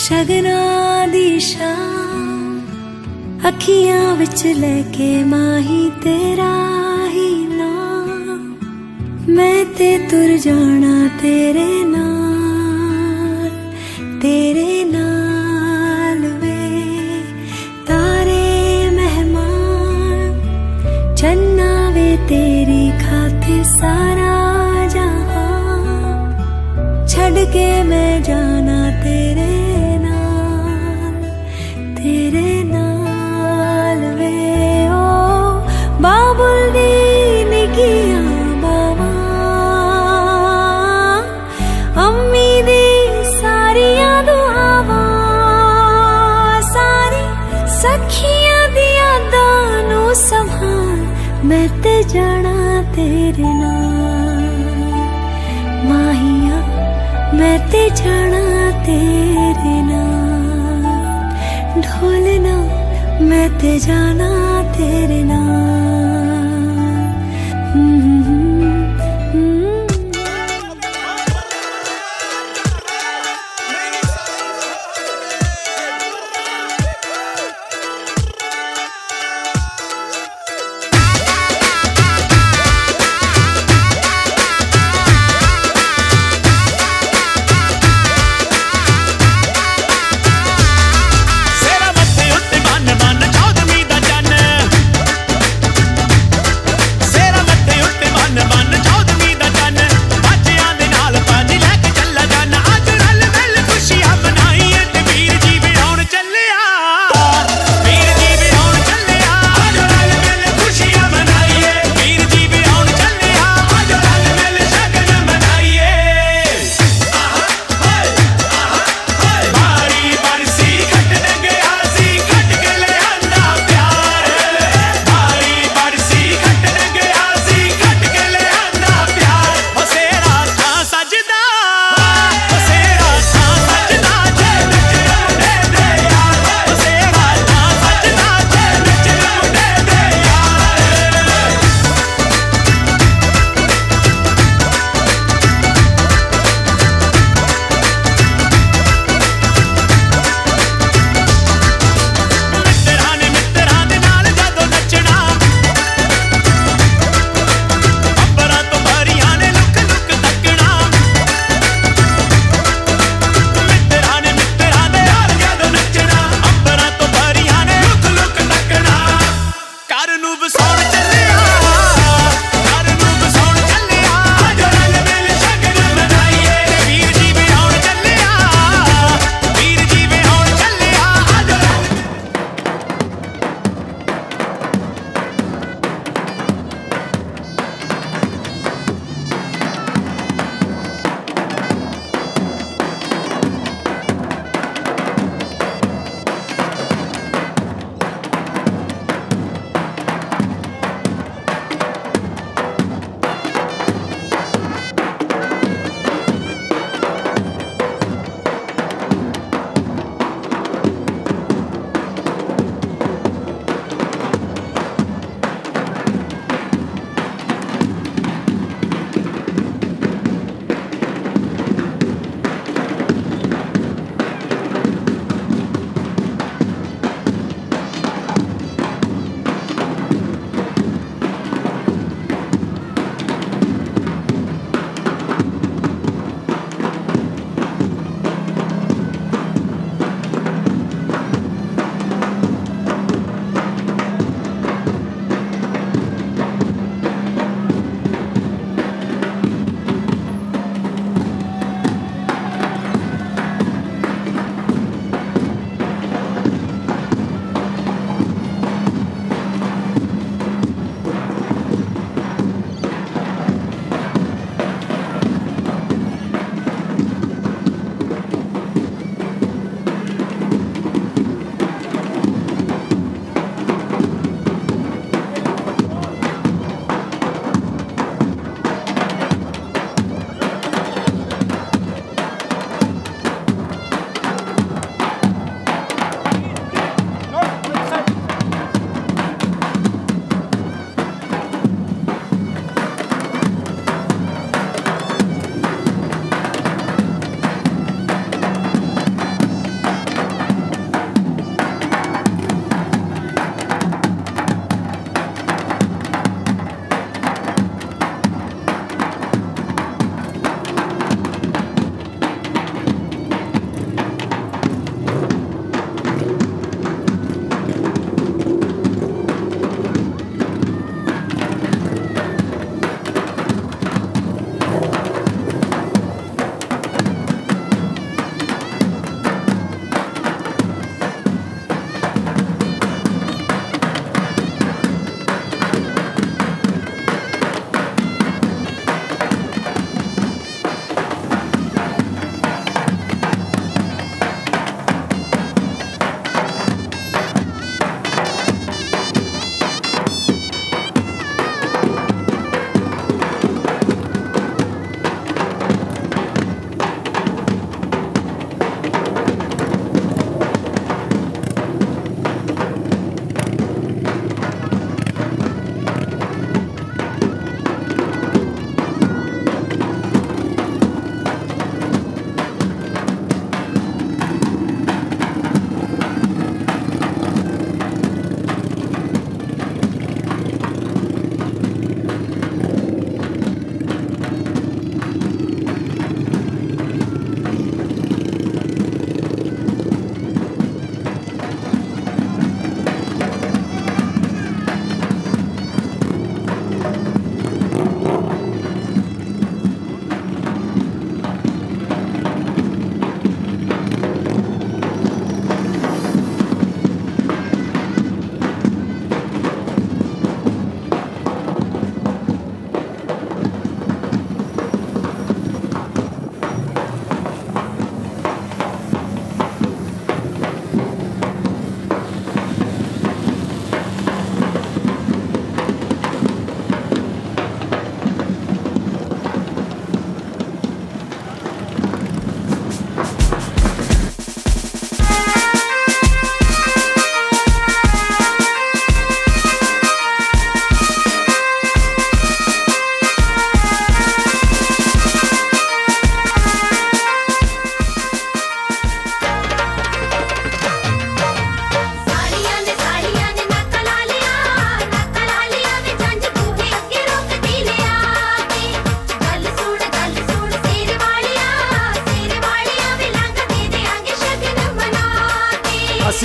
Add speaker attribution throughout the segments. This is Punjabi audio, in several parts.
Speaker 1: शगना दी शाम अखियां विच लेके माही तेरा ही नाम, मैं ते तुर जाना तेरे नाल वे। तारे मेहमान चन्ना वे तेरी खातिर सारा जहां, छड़ के मैं जाना तेरे नाल वे। ओ बाबुल दी निकियां बावां, अम्मी दी सारियां दुआवां, सारी सखियां दी यादां नू संभाल, मैं ते जाना तेरे नाल माहिया, मैं ते जाना तेरे नाल। ढोलना मैं ते जाना तेरे नाल।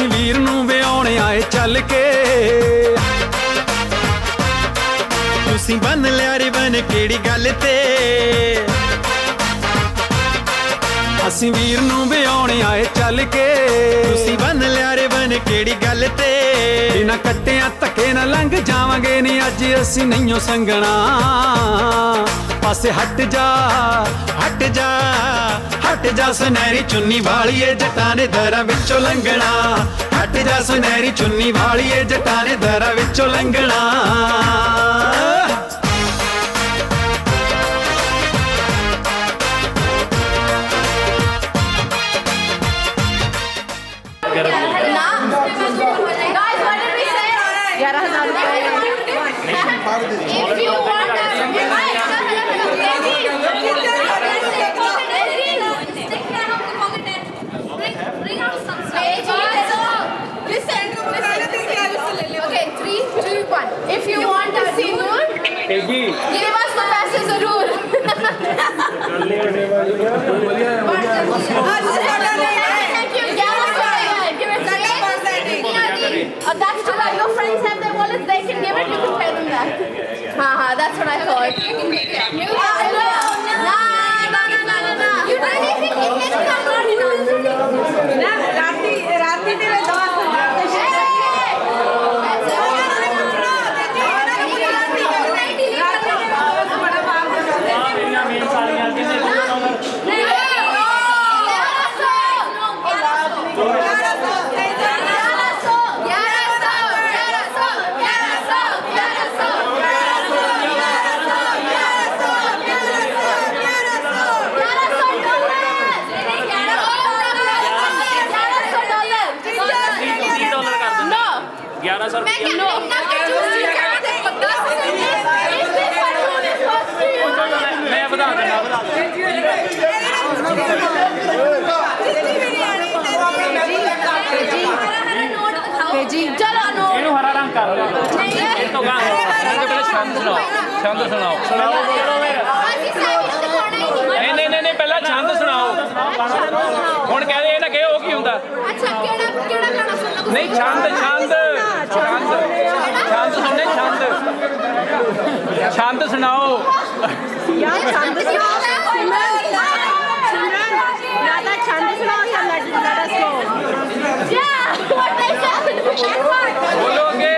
Speaker 2: ਅਸੀਂ ਵੀਰ ਨੂੰ ਵਿਆਹੁਣ ਆਏ ਚੱਲ ਕੇ ਤੁਸੀਂ ਬੰਨ ਲਿਆ ਰਿਬਨ ਕਿਹੜੀ ਗੱਲ ਤੇ ਅਸੀਂ ਵੀਰ ਨੂੰ ਵਿਆਹੁਣ ਆਏ ਚੱਲ ਕੇ ਤੁਸੀਂ ਬੰਨ ਲਿਆ ਰਿਬਨ ਕਿਹੜੀ ਗੱਲ ਤੇ ਬਿਨਾਂ ਕੱਟਿਆਂ ਧੱਕੇ ਨਾ ਲੰਘ ਜਾਵਾਂਗੇ ਨੀ ਅੱਜ ਅਸੀਂ ਨਹੀਂਓ ਸੰਗਣਾ ਪਾਸੇ ਹਟ ਜਾ ਹਟ ਜਾ ਹਟ ਜਾ ਸੁਨਹਿਰੀ ਚੁੰਨੀ ਵਾਲੀਏ ਜੱਟਾਂ ਨੇ ਦਰਾਂ ਵਿੱਚੋਂ ਲੰਘਣਾ ਹਟ ਜਾ ਸੁਨਹਿਰੀ ਚੁੰਨੀ ਵਾਲੀਏ ਜੱਟਾਂ ਨੇ ਦਰਾਂ ਵਿੱਚੋਂ ਲੰਘਣਾ
Speaker 3: If you want bring out some listen. Okay, 3, 2, 1. If you want to see more, give us the passes zarur. Thank you. That's true. Your friends have their wallets, they can give it, you can pay them that. That's what I thought. No. You don't even get to come on.
Speaker 4: ਇਹਨੂੰ ਹਰਾ ਰੰਗ ਕਰ ਲਓ ਇਹ ਤੋਂ ਗਾਂ ਪਹਿਲਾਂ ਛੰਦ ਸੁਣਾਓ ਨਹੀਂ ਪਹਿਲਾਂ ਛੰਦ ਸੁਣਾਓ ਹੁਣ ਕਹਿੰਦੇ ਇਹ ਨਾ ਕਹੇ ਉਹ ਕੀ ਹੁੰਦਾ
Speaker 3: ਅੱਛਾ ਕਿਹੜਾ ਗਾਣਾ ਸੁਣਨਾ
Speaker 4: ਨਹੀਂ ਛੰਦ ਸੁਣਨੇ ਛੰਦ ਸੁਣਾਓ
Speaker 5: ਯਾਰ ਛੰਦ ਸੁਣਾਓ ਜ਼ਿਆਦਾ ਛੰਦ ਸੁਣਾਓ ਜਾਂ ਲੈਟ ਅਸ ਗੋ
Speaker 4: ਬੋਲੋਗੇ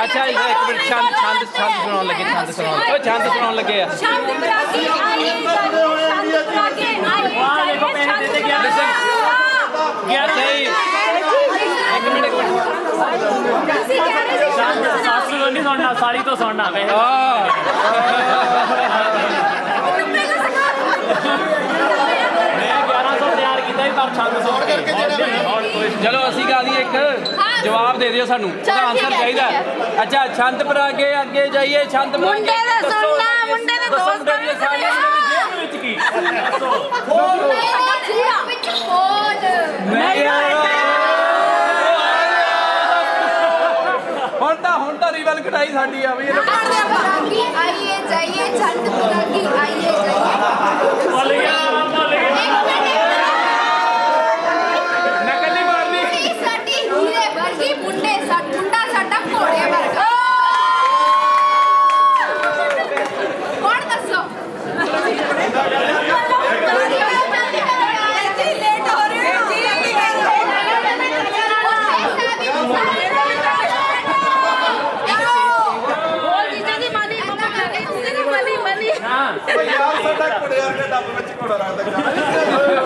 Speaker 4: ਅੱਛਾ ਇੱਕ ਮਿੰਟ ਛੰਦ ਸੁਣਾਉਣ ਲੱਗੇ ਛੰਦ ਸੁਣਾਉਣ ਲੱਗੇ ਆ
Speaker 3: ਸ਼ਾਂਤ ਬਰਾਕੀ ਆਈਏ ਸ਼ਾਂਤ ਬਰਾਕੀ ਆਈਏ
Speaker 4: ਇੱਕ ਮਿੰਟ
Speaker 6: ਸਾਸੂ ਤੋਂ ਨਹੀਂ ਸੁਣਨਾ ਸਾਲੀ ਤੋਂ ਸੁਣਨਾ ਵੇ ਮੈਂ 1100 ਤਿਆਰ ਕੀਤਾ ਹੀ ਪਰ ਛੰਦ ਸੁਣ ਕੇ
Speaker 4: ਚਲੋ ਅਸੀਂ ਗਾ ਦੀ ਇੱਕ ਜਵਾਬ ਦੇ ਦਿਓ ਸਾਨੂੰ ਉਹਦਾ ਆਨਸਰ ਚਾਹੀਦਾ ਅੱਛਾ ਛੰਦ ਪਰ ਅੱਗੇ ਜਾਈਏ ਛੰਦ
Speaker 3: ਮੁੰਡੇ ਦਾ ਸੁਣਨਾ ਮੁੰਡੇ ਦੇ ਦੋਸਤ ਦਾ
Speaker 4: ਵਿੱਚ ਕੀ ਹੁਣ ਤਾਂ ਰੀਵਲ ਕਟਾਈ ਸਾਡੀ ਆ ਵੀ
Speaker 3: ਆਈਏ ਜਾਈਏ ਛੰਦ ਬਰਾਕੀ ਆਈਏ ਜਾਈਏ
Speaker 4: ਨਕਲੀ ਮਾਰਨੀ
Speaker 3: ਸਾਡੀ ਹੀਰੇ ਵਰਗੀ ਮੁੰਡਾ ਸਾਡਾ ਘੋੜੇ ਵਰਗਾ ਕੌਣ ਦੱਸੋ ਲੇਟ ਹੋ ਰਹੇ ਹੋ
Speaker 4: ਯਾਰ ਸਾਡਾ ਕੁੜੇ ਵਰਗੇ ਡੱਬ ਵਿੱਚ ਘੋੜਾ ਰੱਖਦਾ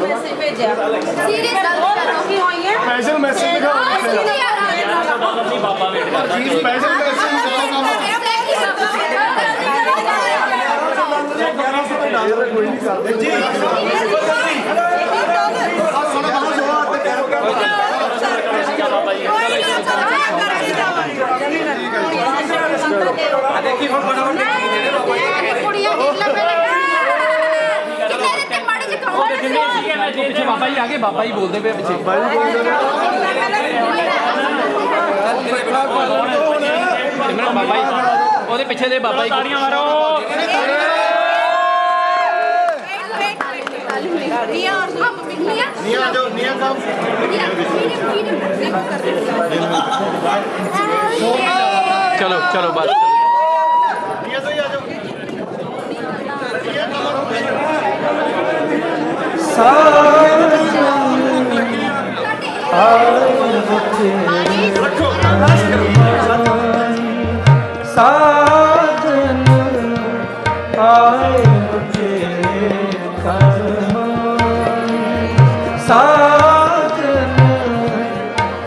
Speaker 5: ਮੈਸੇਜ ਭੇਜਿਆ
Speaker 3: ਸੀਰੀਅਸ ਗੱਲ
Speaker 5: ਉਹ
Speaker 3: ਕਰੋ
Speaker 5: ਰੱਖੀ ਹੋਈ ਹੈ
Speaker 7: ਸਪੈਸ਼ਲ ਮੈਸੇਜ ਦਿਖਾਓ
Speaker 6: ਨਹੀਂ ਬਾਬਾ ਵੇਟ ਕਰਦਾ
Speaker 7: ਜੀ ਸਪੈਸ਼ਲ ਮੈਸੇਜ ਦਿਖਾਓ ਕੋਈ ਨਹੀਂ ਕਰਦੇ ਜੀ
Speaker 4: ਦੇਖੀ ਹੁਣ ਬਣਾਉਣ ਦੇ
Speaker 3: ਕੁੜੀਆਂ ਦੇਖ ਲੈ ਪਹਿਲੇ ਕਿੰਨੇ ਦਿੱਤੇ ਮਾੜੇ ਜਿਹੇ ਕਹੋ
Speaker 4: ਜਿੰਨੇ ਸੀਗੇ ਮੈਂ ਜੇ ਪਿੱਛੇ ਬਾਬਾ ਜੀ ਆ ਗਏ ਬਾਬਾ ਜੀ ਬੋਲਦੇ ਪਏ ਪਿੱਛੇ ਸਿਮਰਨ ਬਾਬਾ ਜੀ ਉਹਦੇ ਪਿੱਛੇ ਦੇ ਬਾਬਾ ਜੀ ਤਾੜੀਆਂ ਮਾਰੋ
Speaker 3: ਨੀਆ
Speaker 7: ਨੀਆ ਜੋ ਨੀਆ ਕੰਮ
Speaker 4: ਚਲੋ ਚਲੋ ਬਸ
Speaker 7: ਨੀਆ ਤੋਂ ਹੀ ਆ ਜਾਓ
Speaker 2: ਸਾਧਨ ਆਏ ਮੁਝੇ ਕਰਮ ਸਾਧਨ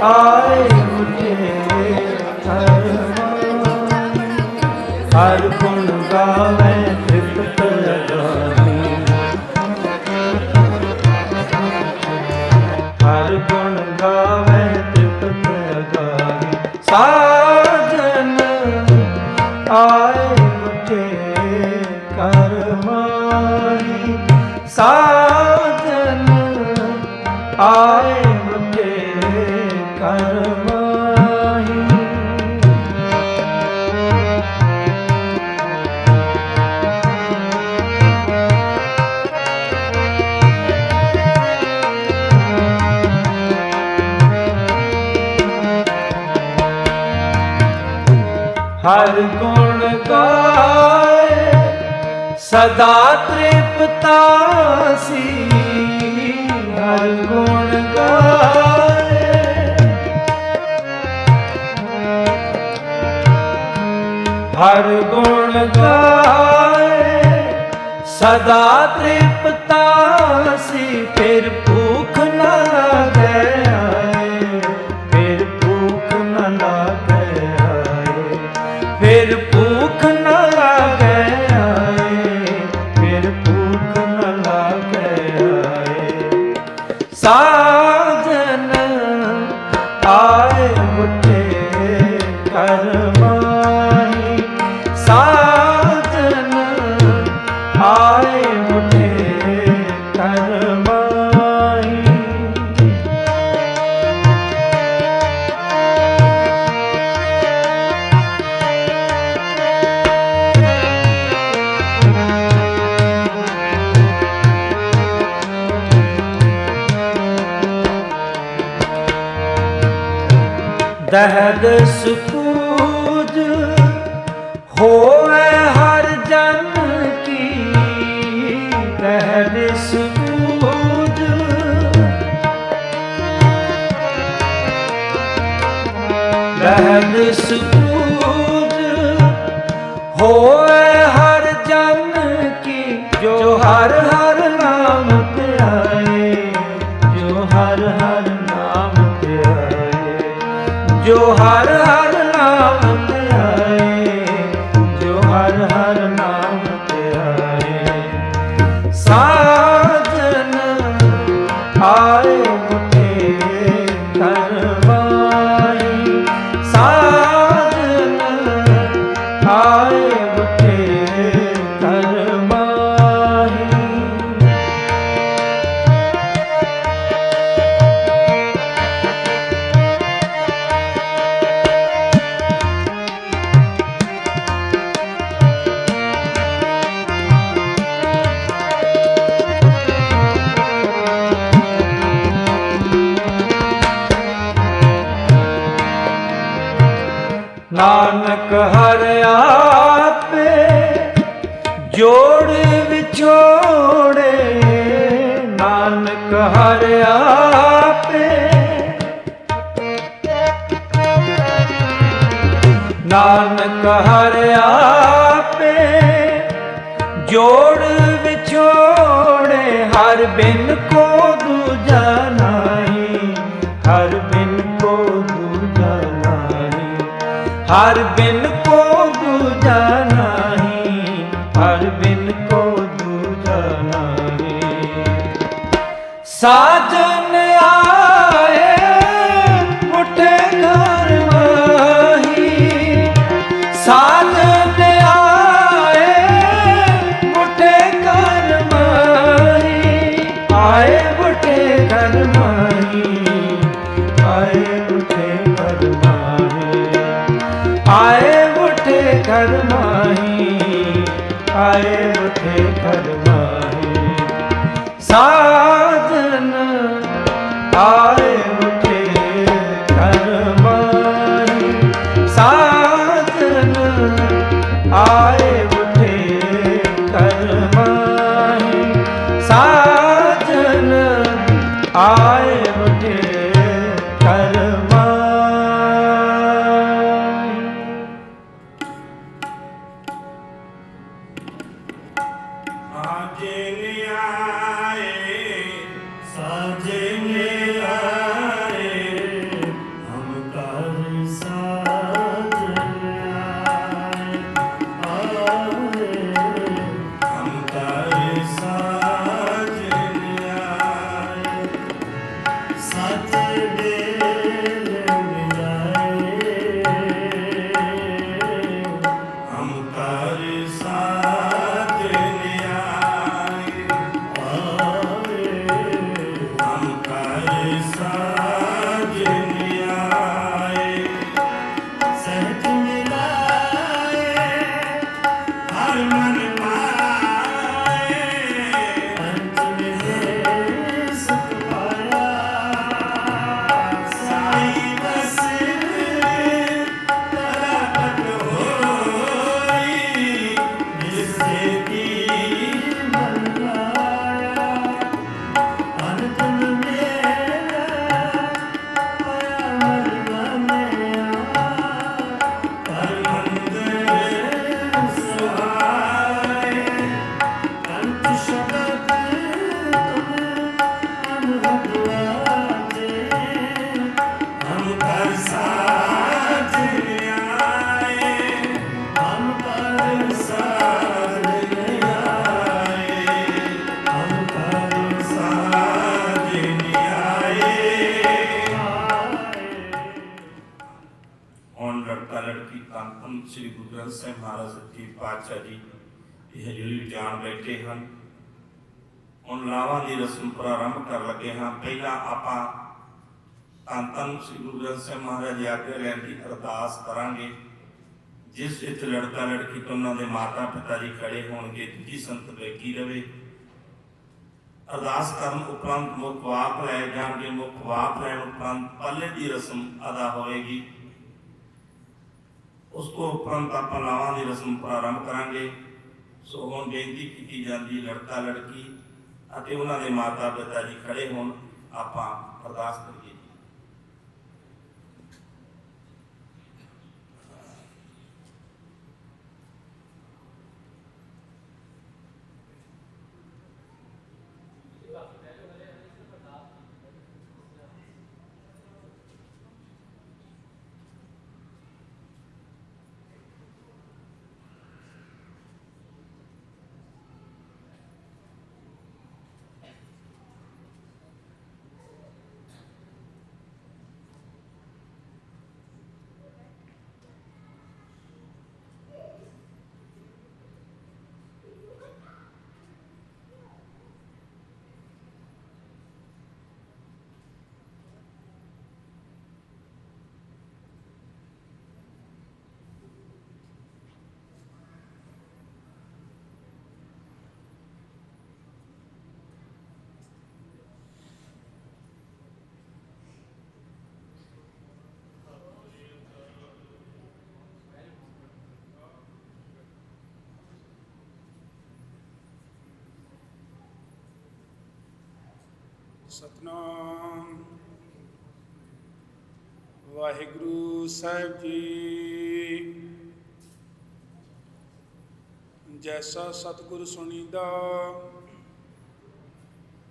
Speaker 2: ਆਏ ਮੁਝੇ ਕਰਮ ਹਰ ਗੁਣ ਗਾਵੇ ਤ੍ਰਿਪਤ ਲਗਾਨੀ ਹਰ ਗੁਣ ਗਾਵੇ ਤ੍ਰਿਪਤ ਲਗਾਨੀ ਸਾਜਨ ਆਏ ਮੁਝੇ ਕਰਮਾਈ ਸਾਜਨ ਆਏ ਮੁਝੇ ਕਰਮਾਈ हर गुण गाए सदा तृप्तासी हर गुण गाए हर गुण गाए सदा तृप्तासी फिर भूख न लगे फिर भूख न लगे फिर भूख न लागे आए फिर भूख न लागे आए साजन आए मुझे करमाई साजन आए मुझे करमाई दहद सुपूज होए हर जन की दहद सुपूज दहद सुपूज होए हर जन की जो हर हर नाम पे आए जो हर हर नाम पे आए जो हर हर नाम पे आए जो हर हर नाम पे आए साजन आए मुझे करवाई साजन आए मुझे करवाई नानक हर आपे जोड़ विछोड़े नानक हर आपे नानक हर आपे जोड़ विछोड़े हर बिन को
Speaker 8: हर बिन को दूजा नाही, हर बिन को दूजा नाही, हर बिन को दूजा नाही। साजन आए उठे घर माही, साजन आए उठे घर माही, आए उठे घर माही, आए उठे घर माही, आए उठे घर माही, आए उठे घर माही। साजन आए उठे घर माही, साजन आए उठे घर माही, साजन आए उठे घर माही।
Speaker 9: श्री गुरु ग्रंथ साहिब महाराज सच्चे पातशाह जी हजूरी जान बैठे हैं। ਹੁਣ ਲਾਵਾਂ ਦੀ ਰਸਮ ਪ੍ਰਾਰੰਭ ਕਰਨ ਲੱਗੇ ਹਾਂ। ਪਹਿਲਾਂ ਆਪਾਂ ਧੰਨ ਧੰਨ ਸ੍ਰੀ ਗੁਰੂ ਗ੍ਰੰਥ ਸਾਹਿਬ ਮਹਾਰਾਜ ਦੀ ਆਗਿਆ ਲੈਣ ਦੀ ਅਰਦਾਸ ਕਰਾਂਗੇ। ਜਿਸ ਵਿੱਚ ਲੜਕਾ ਲੜਕੀ ਤੋਂ ਉਹਨਾਂ ਦੇ ਮਾਤਾ ਪਿਤਾ ਜੀ ਖੜੇ ਹੋਣਗੇ, ਦੂਜੀ ਸੰਤ ਬੈਠੀ ਰਵੇ। ਅਰਦਾਸ ਕਰਨ ਉਪਰੰਤ ਮੁੱਖ ਵਾਕ ਲੈ ਜਾਣਗੇ। ਮੁੱਖ ਵਾਕ ਲੈਣ ਉਪਰੰਤ ਪੱਲੇ ਦੀ ਰਸਮ ਅਦਾ ਹੋਵੇਗੀ। ਉਸ ਤੋਂ ਉਪਰੰਤ ਆਪਾਂ ਲਾਵਾਂ ਦੀ ਰਸਮ ਪ੍ਰਾਰੰਭ ਕਰਾਂਗੇ। ਸੋ ਹੁਣ ਬੇਨਤੀ ਕੀਤੀ ਜਾਂਦੀ ਲੜਕਾ ਲੜਕੀ ਅਤੇ ਉਹਨਾਂ ਦੇ ਮਾਤਾ ਪਿਤਾ ਜੀ ਖੜੇ ਹੋਣ, ਆਪਾਂ ਅਰਦਾਸ ਕਰੀਏ।
Speaker 10: सतनाम वाहिगुरु साहिब जी। जैसा सतगुर सुनीदा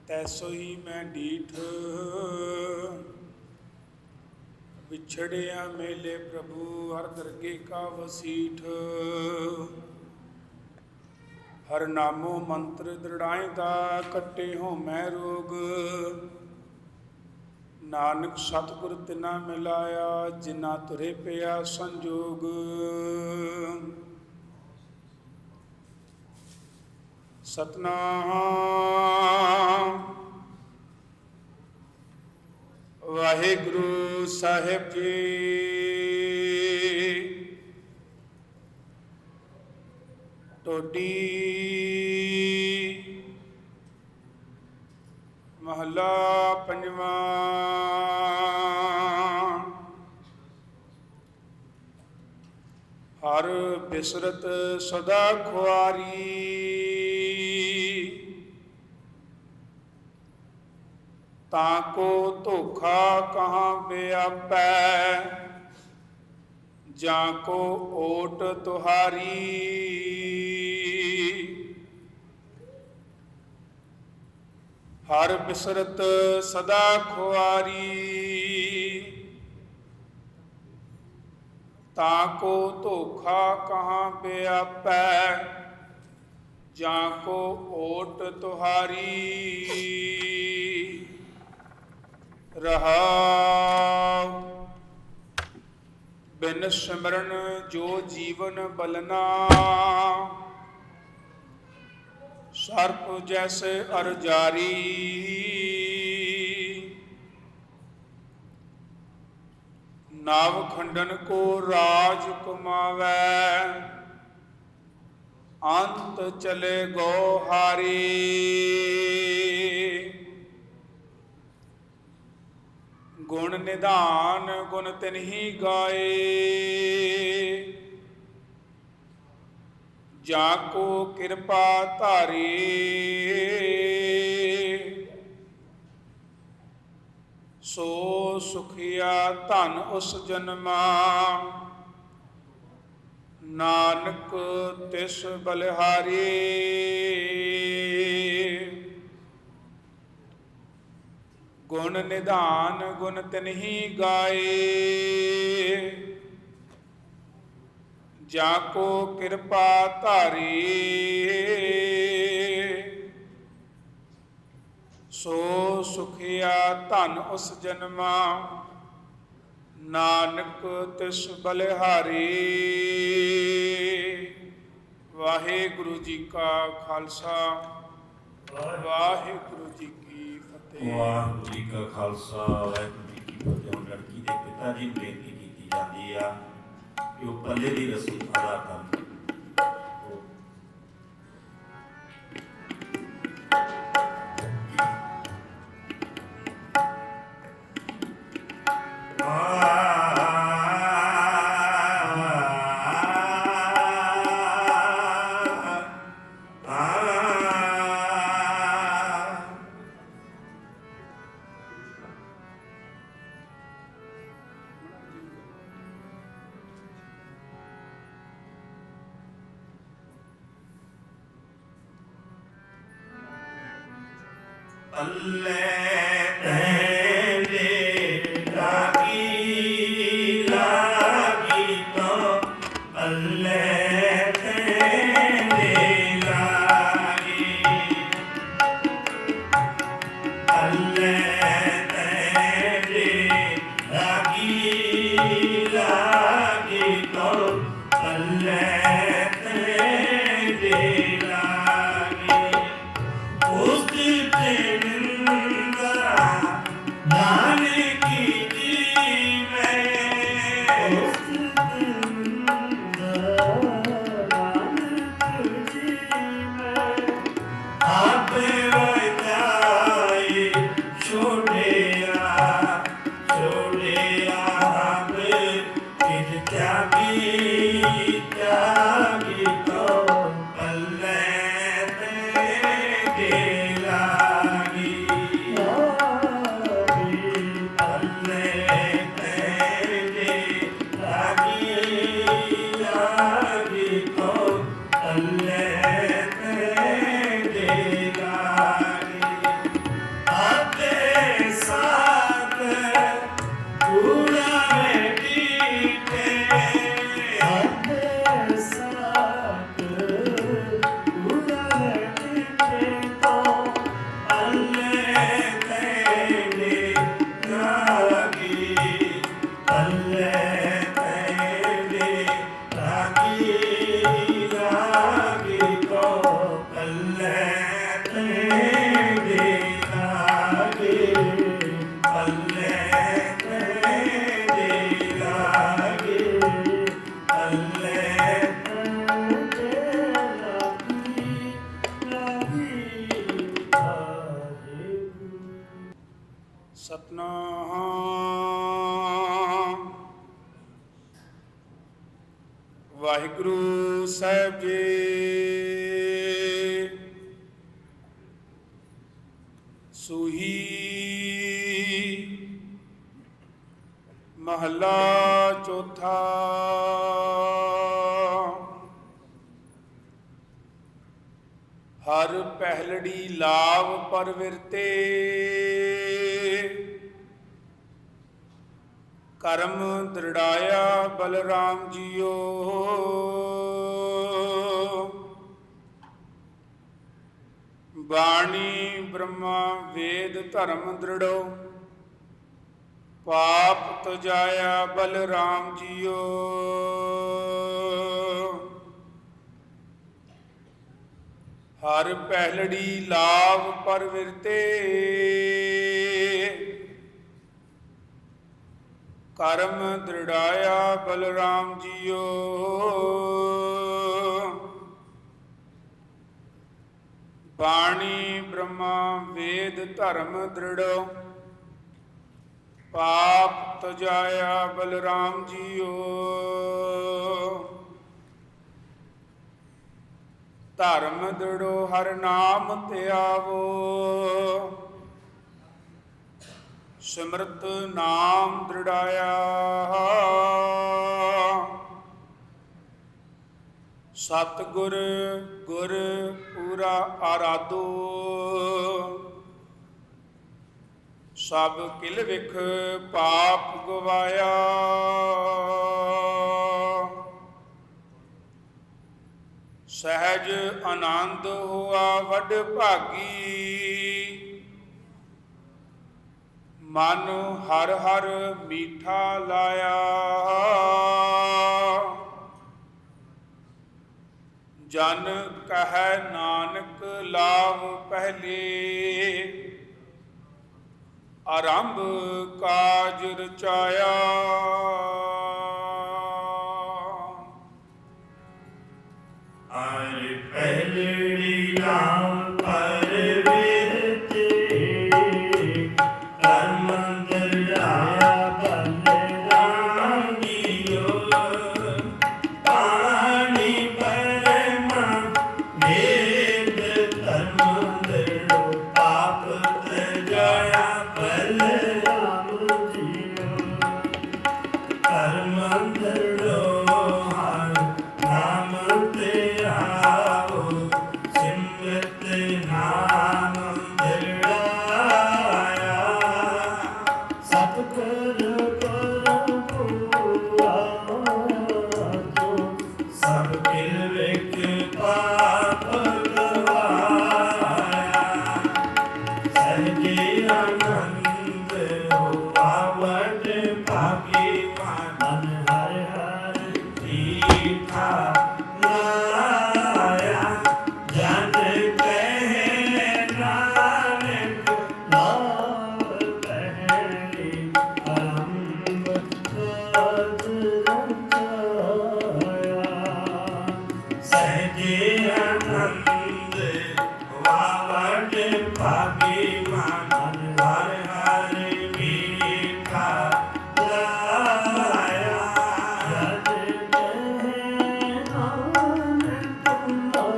Speaker 10: तैसो ही मैं डीठ। ਵਿਛੜਿਆ ਮੇਲੇ ਪ੍ਰਭੂ ਹਰ ਦਰਗੇ ਕਾ ਵਸੀਠ ਹਰ ਨਾਮੋ ਮੰਤਰ ਦ੍ਰਿੜਾਇਦਾ ਕੱਟੇ ਹੋ ਮੈਂ ਰੋਗ ਨਾਨਕ ਸਤਿਗੁਰ ਤਿਨਾ ਮਿਲਾਇਆ ਜਿਨਾ ਤੁਰੇ ਪਿਆ ਸੰਜੋਗ ਸਤਨਾਮ ਵਾਹਿਗੁਰੂ ਸਾਹਿਬ ਜੀ ਟੋਡੀ ਮਹਲਾ ਪੰਜਵਾਂ ਹਰ ਬਿਸਰਤ ਸਦਾ ਖੁਆਰੀ ਤਾਕੋ ਧੋਖਾ ਕਹਾਂ ਵਿਆਪੈ ਜਾਂ ਕੋ ਓਟ ਤੁਹਾਰੀ ਹਰ ਬਿਸਰਤ ਸਦਾ ਖੁਆਰੀ ਤਾਕੋ ਧੋਖਾ ਕਹਾਂ ਵਿਆਪੈ ਜਾਂ ਕੋ ਓਟ ਤੁਹਾਰੀ ਰਹਾਉ ਬਿਨ ਸਿਮਰਨ ਜੋ ਜੀਵਨ ਬਲਨਾ ਸਰਪ ਜੈਸੇ ਅਰ ਜਾਰੀ ਨਾਵ ਖੰਡਨ ਕੋ ਰਾਜ ਕਮਾਵੈ ਅੰਤ ਚਲੇ ਗੋ ਹਾਰੀ ਗੁਣ ਨਿਧਾਨ ਗੁਣ ਤਿਨਹੀ ਗਾਏ ਜਾ ਕੋ ਕਿਰਪਾ ਧਾਰੀ ਸੋ ਸੁਖਿਆ ਧਨ ਉਸ ਜਨਮਾ ਨਾਨਕ ਤਿਸ ਬਲਿਹਾਰੀ ਗੁਣ ਨਿਧਾਨ ਗੁਣ ਤਿਨਹੀ ਗਾਏ ਜਾ ਕੋ ਕਿਰਪਾ ਧਾਰੀ ਸੋ ਸੁਖਿਆ ਧਨ ਉਸ ਜਨਮਾ ਨਾਨਕ ਤਿਸ ਬਲਿਹਾਰੀ ਵਾਹਿਗੁਰੂ ਜੀ ਕਾ ਖਾਲਸਾ ਵਾਹਿਗੁਰੂ ਜੀ ਕੀ ਫਤਿਹ
Speaker 9: ਵਾਹਿਗੁਰੂ ਜੀ ਕਾ ਖਾਲਸਾ ਵਾਹਿਗੁਰੂ ਜੀ ਕੀ ਫਤਿਹ ਹੁਣ ਲੜਕੀ ਦੇ ਪਿਤਾ ਜੀ ਨੂੰ ਬੇਨਤੀ ਕੀਤੀ ਜਾਂਦੀ ਆ ਕਿ ਉਹ ਪੱਲੇ ਦੀ ਰਸਮ ਅਦਾ ਕਰਨ ਉਸ ਤੇ ਨਿੰਦਾ
Speaker 10: ਵਾਹਿਗੁਰੂ ਸਾਹਿਬ ਜੀ। ਸੂਹੀ ਮਹੱਲਾ ਚੌਥਾ। ਹਰ ਪਹਿਲੜੀ ਲਾਭ ਪਰਵਿਰਤੇ, ਕਰਮ ਦ੍ਰਿੜਾਇਆ ਬਲਰਾਮ ਜੀਓ। ਬਾਣੀ ਬ੍ਰਹਮਾ ਵੇਦ ਧਰਮ ਦ੍ਰਿੜੋ, ਪਾਪ ਤਜਾਇਆ ਬਲਰਾਮ ਜੀਓ। ਹਰ ਪਹਿਲੜੀ ਲਾਭ ਪਰਵਿਰਤੇ, ਕਰਮ ਦ੍ਰਿੜਾਇਆ ਬਲਰਾਮ ਜੀਓ। ਬਾਣੀ ਬ੍ਰਹਮਾ ਵੇਦ ਧਰਮ ਦ੍ਰਿੜੋ, ਪਾਪ ਤਜਾਇਆ ਬਲਰਾਮ ਜੀਓ। ਧਰਮ ਦ੍ਰਿੜੋ ਹਰ ਨਾਮ ਧਿਆਵੋ, ਸਿਮਰਤ ਨਾਮ ਦ੍ਰਿੜਾਇਆ। ਸਤਿਗੁਰ ਗੁਰ ਪੂਰਾ ਆਰਾਧੋ, ਸਭ ਕਿਲ ਵਿਖ ਪਾਪ ਗਵਾਇਆ। ਸਹਿਜ ਆਨੰਦ ਹੋਆ ਵੱਡ ਭਾਗੀ, ਮਨ ਹਰ ਹਰ ਮੀਠਾ ਲਾਇਆ। ਜਨ ਕਹੈ ਨਾਨਕ ਲਾਭ ਪਹਿਲੇ, ਆਰੰਭ ਕਾਜ ਰਚਾਇਆ।
Speaker 9: ਆਰੇ ਪਹਿਲੜੀ ਨਾਮ ਪਰਵਿਰਤੇ, ਕਰਮ ਦ੍ਰਿੜਾਇਆ ਬਲਰਾਮ ਜੀਓ। ਬਾਣੀ ਬ੍ਰਹਮਾ ਵੇਦ ਧਰਮ ਦ੍ਰਿੜੋ, ਪਾਪ ਤਜਾਇਆ ਬਲਰਾਮ ਜੀਓ। ਕਰਮ ਦ੍ਰਿੜੋ ਹਰ ਨਾਮ ਧਿਆਵੋ, ਸਿਮਰਤ ਨਾਮ ਦ੍ਰਿੜਾਇਆ। ਸਤਿਗੁਰ ਗੁਰ ਪੂਰਾ ਆਰਾਧੋ, ਸਭ ਕਿਲ ਵਿਖ ਪਾਪ ਗਵਾਇਆ। ਸਹਿਜੇ ਆਨੰਦ ਹੋਆ ਵੱਡ ਭਾਗੀ, ਮਨ ਹਰਿ ਹਰਿ ਮੀਠਾ ਲਾਇਆ। ਜਨ ਕਹੈ ਨਾਨਕ ਲਾਭ ਪਹਿਲੀ, ਆਰੰਭ ਕਾਜ ਰਚਾਇਆ। ਸਹਿਜੇ ਆਨੰਦ ਹੋਆ ਵੱਡ ਭਾਗੀ, ਮਨ ਹਰਿ ਹਰਿ ਮੀਠਾ ਲਾਇਆ। ਜਨ ਕਹੈ ਨਾਨਕ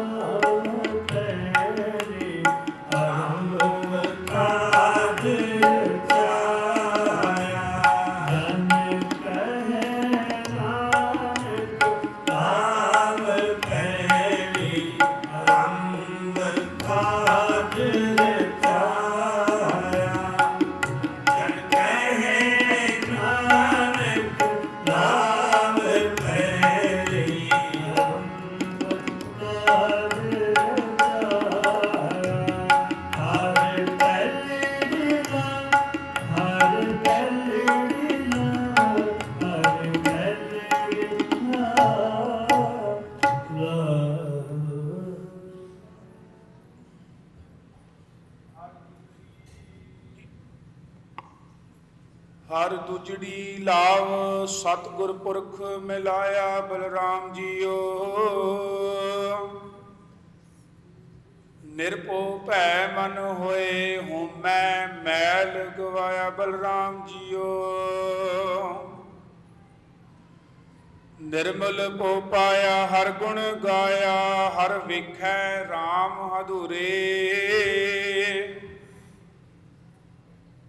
Speaker 9: ਲਾਭ ਪਹਿਲੀ, ਆਰੰਭ ਕਾਜ ਰਚਾਇਆ। ਜਨ ਕਹੈ ਨਾਨਕ ਲਾਭ ਪਹਿਲੀ, ਆਰੰਭ ਕਾਜ ਰਚਾਇਆ। ਜਨ ਕਹੈ ਨਾਨਕ ਲਾਭ ਪਹਿਲੀ, ਆਰੰਭ ਕਾਜ ਰਚਾਇਆ। ਹਰ ਪਹਿਲੜੀ ਲਾਭ, ਹਰ ਪਹਿਲੜੀ ਲਾਭ, ਹਰ ਪਹਿਲੜੀ ਲਾਭ।
Speaker 10: ਹਰ ਦੁਜੜੀ ਲਾਭ ਸਤਿਗੁਰ ਪੁਰਖ ਮਿਲਾਇਆ ਬਲਰਾਮ ਜੀਓ। ਨਿਰਭਉ ਭੈ ਮਨ ਹੋਏ ਹੋਮੈ ਮੈਲ ਗਵਾਇਆ ਬਲਰਾਮ ਜੀਓ। ਨਿਰਮਲ ਪੋ ਪਾਇਆ ਹਰ ਗੁਣ ਗਾਇਆ, ਹਰ ਵੇਖੈ RAM ਹਦੂਰੇ।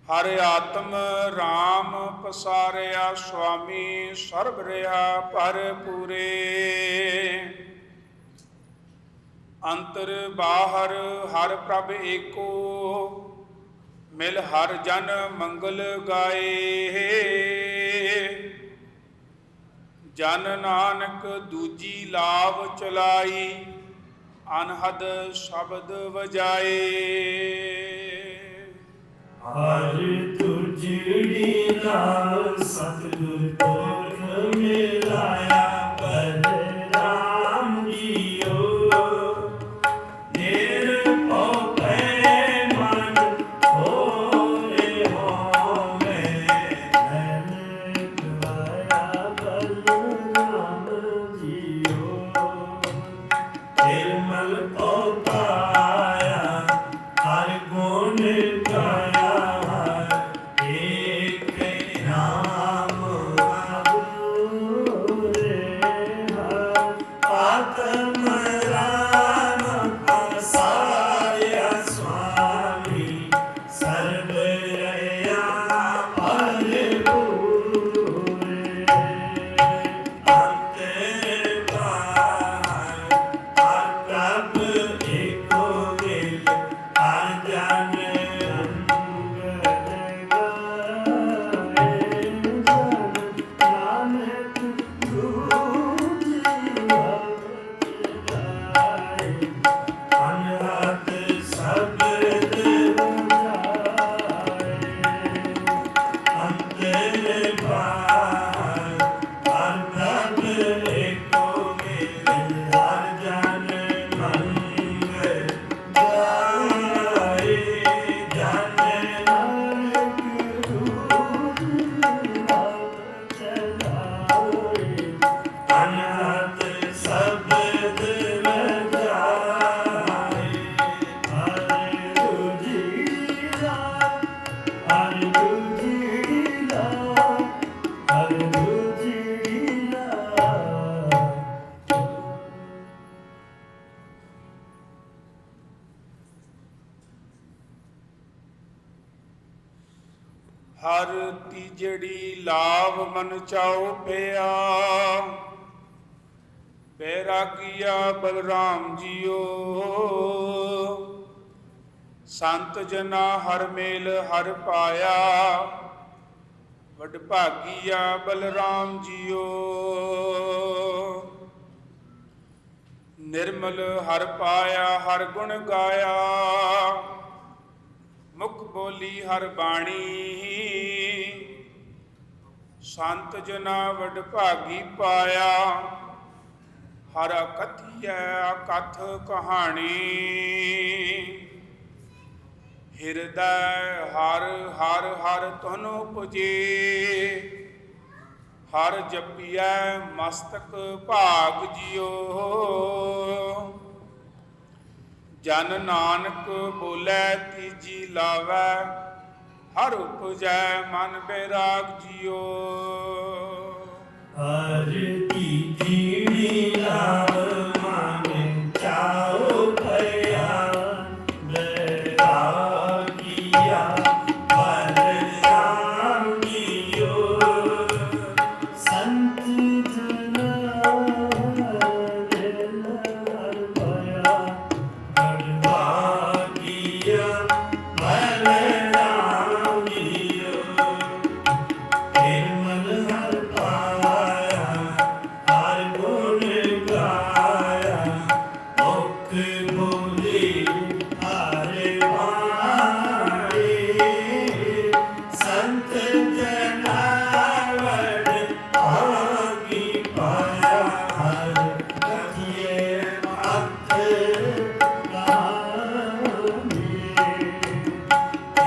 Speaker 10: ਹਰ ਆਤਮ RAM ਪਸਾਰਿਆ, ਸੁਆਮੀ ਸਰਬ ਰਿਹਾ ਭਰਪੂਰੇ। ਅੰਤਰ ਬਾਹਰ ਹਰ ਪ੍ਰਭ ਏਕੋ, ਮਿਲ ਹਰ ਜਨ ਮੰਗਲ ਗਾਏ। ਜਨ ਨਾਨਕ ਦੂਜੀ ਲਾਭ ਚਲਾਈ, ਅਨਹਦ ਸ਼ਬਦ ਵਜਾਏ।
Speaker 8: ਹਰ ਤੁਝੜੀ ਨਾਲ ਸਤਿਗੁਰ ਪੁਰਖ ਮਿਲਾਇਆ, ਬਲਰਾਮ ਜੀਓ ਨਿਰਭਉ ਭੈ ਮਨ ਹੋਏ ਹੋਵੇ। ਨਾਨਕ ਵਾਇਆ ਬਲਰਾਮ ਜੀਓ ਨਿਰਮਲ ਭਉ ਪਾਇਆ, ਹਰ ਗੁਣ ਗਾਇਆ।
Speaker 10: ਹਰ ਤੀਜੜੀ ਲਾਭ ਮਨ ਚਾਉ ਪਿਆ, ਬੈਰਾਗੀਆ ਬਲਰਾਮ ਜੀਓ। ਸੰਤ ਜਨਾ ਹਰ ਮੇਲ ਹਰ ਪਾਇਆ, ਵਡਭਾਗੀਆ ਬਲਰਾਮ ਜੀਓ। ਨਿਰਮਲ ਹਰ ਪਾਇਆ ਹਰ ਗੁਣ ਗਾਇਆ, ਮੁਖ ਬੋਲੀ ਹਰ ਬਾਣੀ। ਸੰਤ ਜਨਾ ਵਡਭਾਗੀ ਪਾਇਆ, ਹਰ ਕਥੀਐ ਕਥ ਕਹਾਣੀ। ਹਿਰਦੈ ਹਰ ਹਰ ਹਰ ਤੁਨ ਉਪਜੇ, ਹਰ ਜਪੀਐ ਮਸਤਕ ਭਾਗ ਜਿਓ। ਜਨ ਨਾਨਕ ਬੋਲੇ ਤੀਜੀ ਲਾਵੈ, ਹਰ ਉਪਜੈ ਮਨ ਬੈਰਾਗ ਜਿਓ।
Speaker 8: ਹਰ ਤੀਜੀ ਲਾਵ ਮਨ ਚਾਉ ਭਇਆ, ਬੈਰਾਗੀਆ ਬਲਰਾਮ ਜੀਓ। ਸੰਤ ਜਨਾ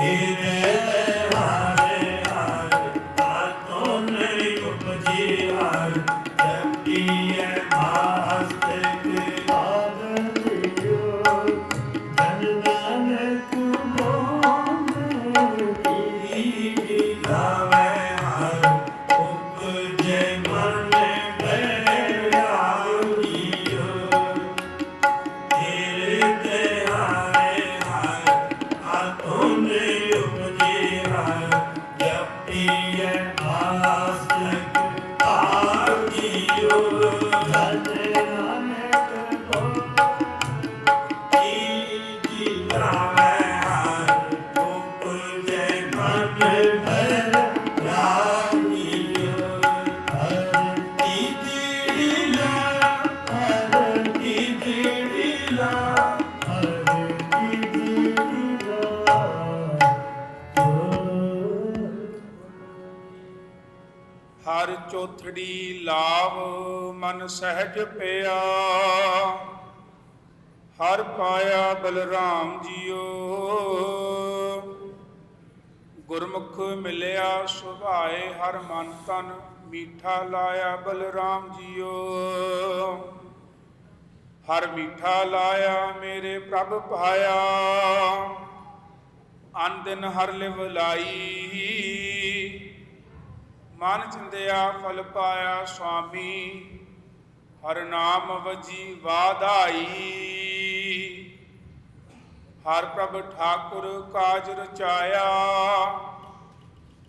Speaker 8: Amen.
Speaker 10: ਹਰ ਚੌਥੜੀ ਲਾਭ ਮਨ ਸਹਿਜ ਪਿਆ, ਹਰ ਪਾਇਆ ਬਲਰਾਮ ਜੀਓ। ਗੁਰਮੁਖ ਮਿਲਿਆ ਸੁਭਾਏ, ਹਰ ਮਨ ਤਨ ਮੀਠਾ ਲਾਇਆ ਬਲਰਾਮ ਜੀਓ। ਹਰ ਮੀਠਾ ਲਾਇਆ ਮੇਰੇ ਪ੍ਰਭ ਪਾਇਆ, ਅਨ ਦਿਨ ਹਰ ਲਿਵ ਲਾਈ। ਮਨ ਚਿੰਦਿਆ ਫਲ ਪਾਇਆ ਸੁਆਮੀ, ਹਰ ਨਾਮ ਵਜੀ ਵਾਧਾਈ। ਹਰ ਪ੍ਰਭ ਠਾਕੁਰ ਕਾਜ ਰਚਾਇਆ,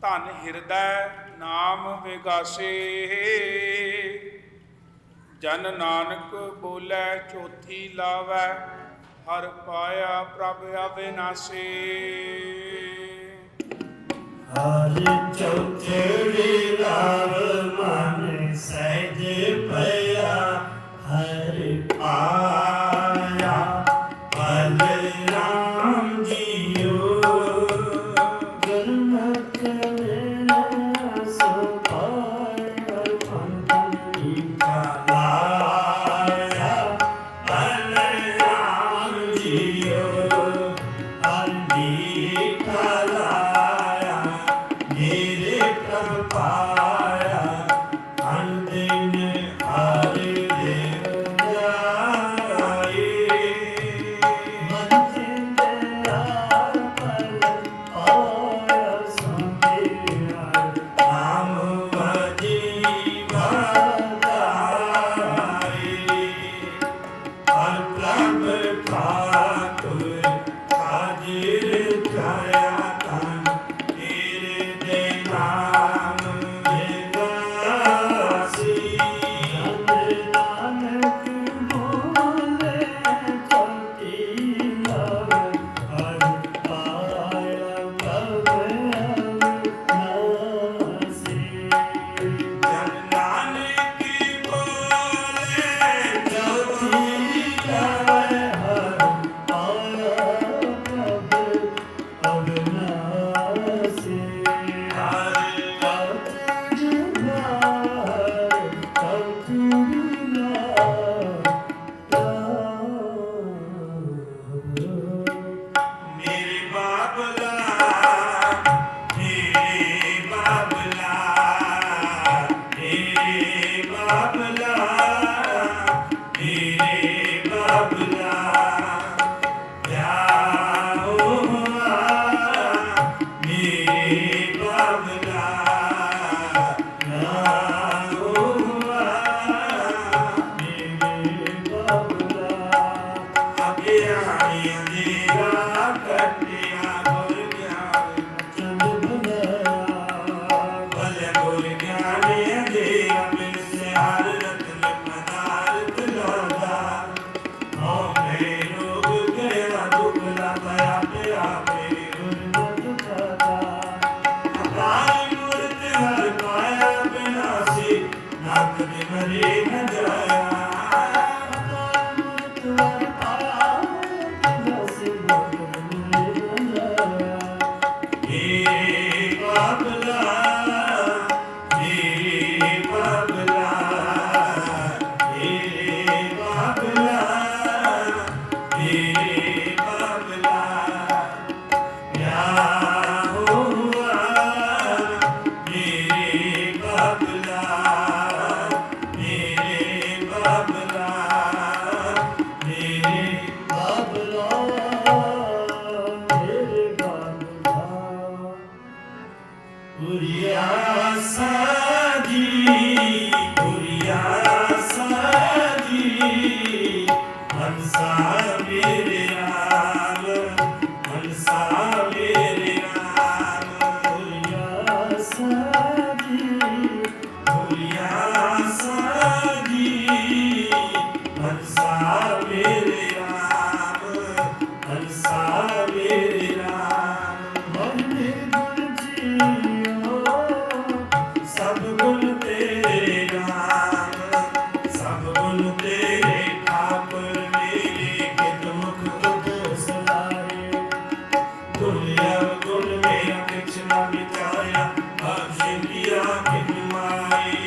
Speaker 10: ਧਨ ਹਿਰਦੈ ਨਾਮ ਵਿਗਾਸੇ। ਜਨ ਨਾਨਕ ਬੋਲੇ ਚੌਥੀ ਲਾਵੈ, ਹਰ ਪਾਇਆ ਪ੍ਰਭ ਅਵਿਨਾਸੀ।
Speaker 8: ਹਰ ਚੌਥੜੀ ਲਾਭ ਮਨ ਸਹਿਜ ਪਿਆ, ਹਰ ਪਾਇਆ ਬਲਰਾਮ ਜੀਓ। ਗੁਰਮੁਖ ਮਿਲਿਆ ਸੁਭਾਏ, ਹਰ ਮਨ ਮੀਠਾ ਲਾਇਆ ਬਲਰਾਮ ਜੀਓ। ਹਰ ਮੀਠਾ ਲਾਇਆ ਮੇਰੇ ਪ੍ਰਭ ਪਾਇਆ, ਅਨ ਦਿਨ ਹਰ ਦੇਵ ਜਾਏ। ਮਨ ਚਿੰਦਿਆ ਫਲ ਪਾਇਆ ਸੁਆਮੀ, ਨਾਮ ਵਜੀ ਵਾਧਾਈ। ਹਰ ਪ੍ਰਭ ਠਾਕੁਰ ਕਾਜ ਰਚਾਇਆ, ਧਨ ਤੇਰੇ ਦੇ ਨਾਮ ਵਿਗਾਸੀ। ਜਨ ਨਾਨਕ ਬੋਲੇ ਚੌਥੀ ਲਾਭ, ਹਰ ਪਾਇਆ ਪ੍ਰਭ ਅਵਿਨਾਸੀ। ਜਨ ਨਾਨਕ ਬੋਲੇ ਚੌਥੀ ਲਾਭ, ਹਰ ਪਾਇਆ ਪ੍ਰਭ ਅਵਿਨਾਸੀ। ਹਰ ਮੇਰੇ ਬਾਬਲਾ, ਮੇਰੇ ਬਾਬਲਾ, ਮੇਰੇ ਬਾਬਲਾ, ਮੇਰੇ ਬਾਬਲਾ। ਜਾਓ ਮੇਰੇ ਬਾਬਲਾ, ਜਾਓ ਮੇਰੇ ਬਾਬਲਾ। ਅੱਗੇ ਆਈਆਂ ਦੀ ਰਾਹ ਕੱਟਿਆ, ਗੁਰ ਗਿਆਨ ਚੰਦ ਬਣਾਇਆ। ਭਲੇ ਗੁਰ ਗਿਆਨੀ ਦੇ ਅਮਿਲ ਸੇ ਹਰ ਰਤਨ ਪਦਾਰਥ ਲੋਦਾ। ਹਉ ਮੇ ਰੋਗ ਗਿਆ ਦੁਬਲਾ, ਪਿਆ ਪਿਆ ਮੇਰੇ ਗੁਰਮਤਿ ਖਾਦਾ। ਅਕਾਲ ਮੂਰਤ ਹਰ ਪਾਇਆ ਬਿਨਾਸੀ, ਨਾਥ ਦੇ ਮਰੇ ਨ ਜਾਇਆ। ਅਕਾਲ ਮੂਰਤ ਹਰ ਪਾਇਆ ਬਿਨਾਸੀ, ਨਾਥ ਦੇ ਮਰੇ ਨ ਜਾਇਆ। ਮੇਰੇ ਬਾਬਲਾ, ਮੇਰੇ ਬਾਬਲਾ, ਮੇਰੇ ਬਾਬਲਾ, ਮੇਰੇ ਬਾਬਲਾ। ਯਾਹੋਵਾ ਮੇਰੇ ਬਾਬਲਾ, ਮੇਰੇ ਬਾਬਲਾ, ਮੇਰੇ ਬਾਬਲਾ, ਮੇਰੇ ਬਾਬਲਾ। ਉਰੀਆ ਸਾਜੀ, ਉਰੀਆ ਸਾਜੀ, ਹੰਸਾ ਮੇਰੇ ਨਾਲ, ਹੰਸਾ ਮੇਰੇ ਨਾਲ। ਉਰੀਆ ਸਾਜੀ, ਉਰੀਆ ਸਾਜੀ, ਹੰਸਾ ਮੇਰੇ ਨਾਲ, ਹੰਸਾ ਮੇਰੇ ਨਾਲ। ਮਨ ਗੁਣ ਜੀਓ, ਸਭ ਗੁਣ ਤੇਰੇ ਨਾਮ, ਸਭ ਗੁਣ ਤੇਰੇ ਠਾਕੁਰ ਮੇਰੇ। ਕਿਤ ਮੁਖ ਤੁਧ ਸਲਾਏ, ਦੁਨੀਆ ਗੁਣ ਮੇਰਾ ਕਿਛ ਨਾ ਵਿਚਾਰਿਆ। ਆਪ ਸ਼ਿਵਿਆ ਕਿਤ ਮਾਏ।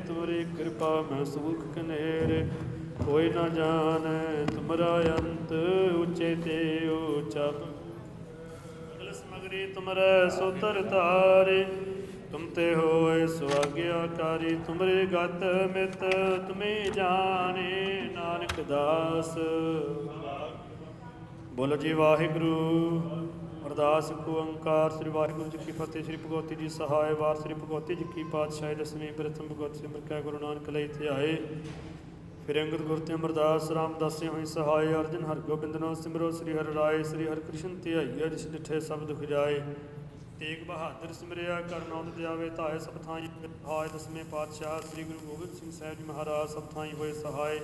Speaker 8: तुमरी कृपा में सुख कनेर कोई न जाने तुमरा अंत ऊंचे ते ऊंचा समगरी तुमरे सोतर तारे तुम ते होए सुआज्ञाकारी तुमरे गत मित तुम्हें जाने नानक दास बोलो जी वाहिगुरु। अरदास को ओंकार श्री वाहिगुरु जी की फतेह। श्री भगवती जी सहाय वार श्री भगवती जी की पातशाही दसवीं प्रथम भगवत सिमर कै गुरु नानक लई थे आए। फिर अंगद गुर ते अमरदास रामदास हुई सहाय अर्जन हर गोबिंद नाम सिमरो श्री हर राय श्री हर कृष्ण ध्याइया जिस डिठे सब दुख जाए। तेग बहादुर सिमरिया कर नौद दयावे ताए सब थाई हाय। दसवें पातशाह श्री गुरु गोबिंद सिंह साहिब जी महाराज सब थाई होए सहाय।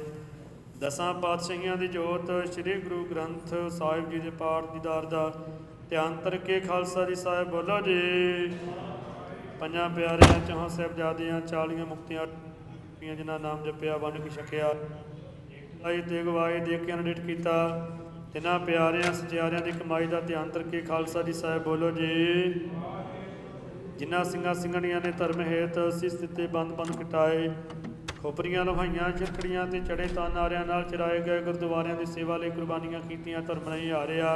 Speaker 8: दसां पातशाहियां दी जोत श्री गुरु ग्रंथ साहिब जी दे पाठ दीदार दा ध्यान करके खालसा जी साहिब बोलो जी। पंजां प्यारियां चौहां साहिबजादियां 40 मुक्तियां जिन्हां नाम जपिया वन की छकिया आई ते गवाई दे के अनडिट कीता तिन्हां प्यारियां सचियारियां दी कमाई दा ध्यान करके खालसा जी साहिब बोलो जी। जिन्हां ਸਿੰਘਾਂ ਸਿੰਘਣੀਆਂ ने धर्म हेत सीस दिते बंद बंद कटाए खोपरियां लुहाइयां चिरखड़ियां ते चढ़े तानारियां नाल चराए गए गुरुद्वारियां दी सेवा लई कुर्बानियां कीतियां धर्म नहीं हारिया।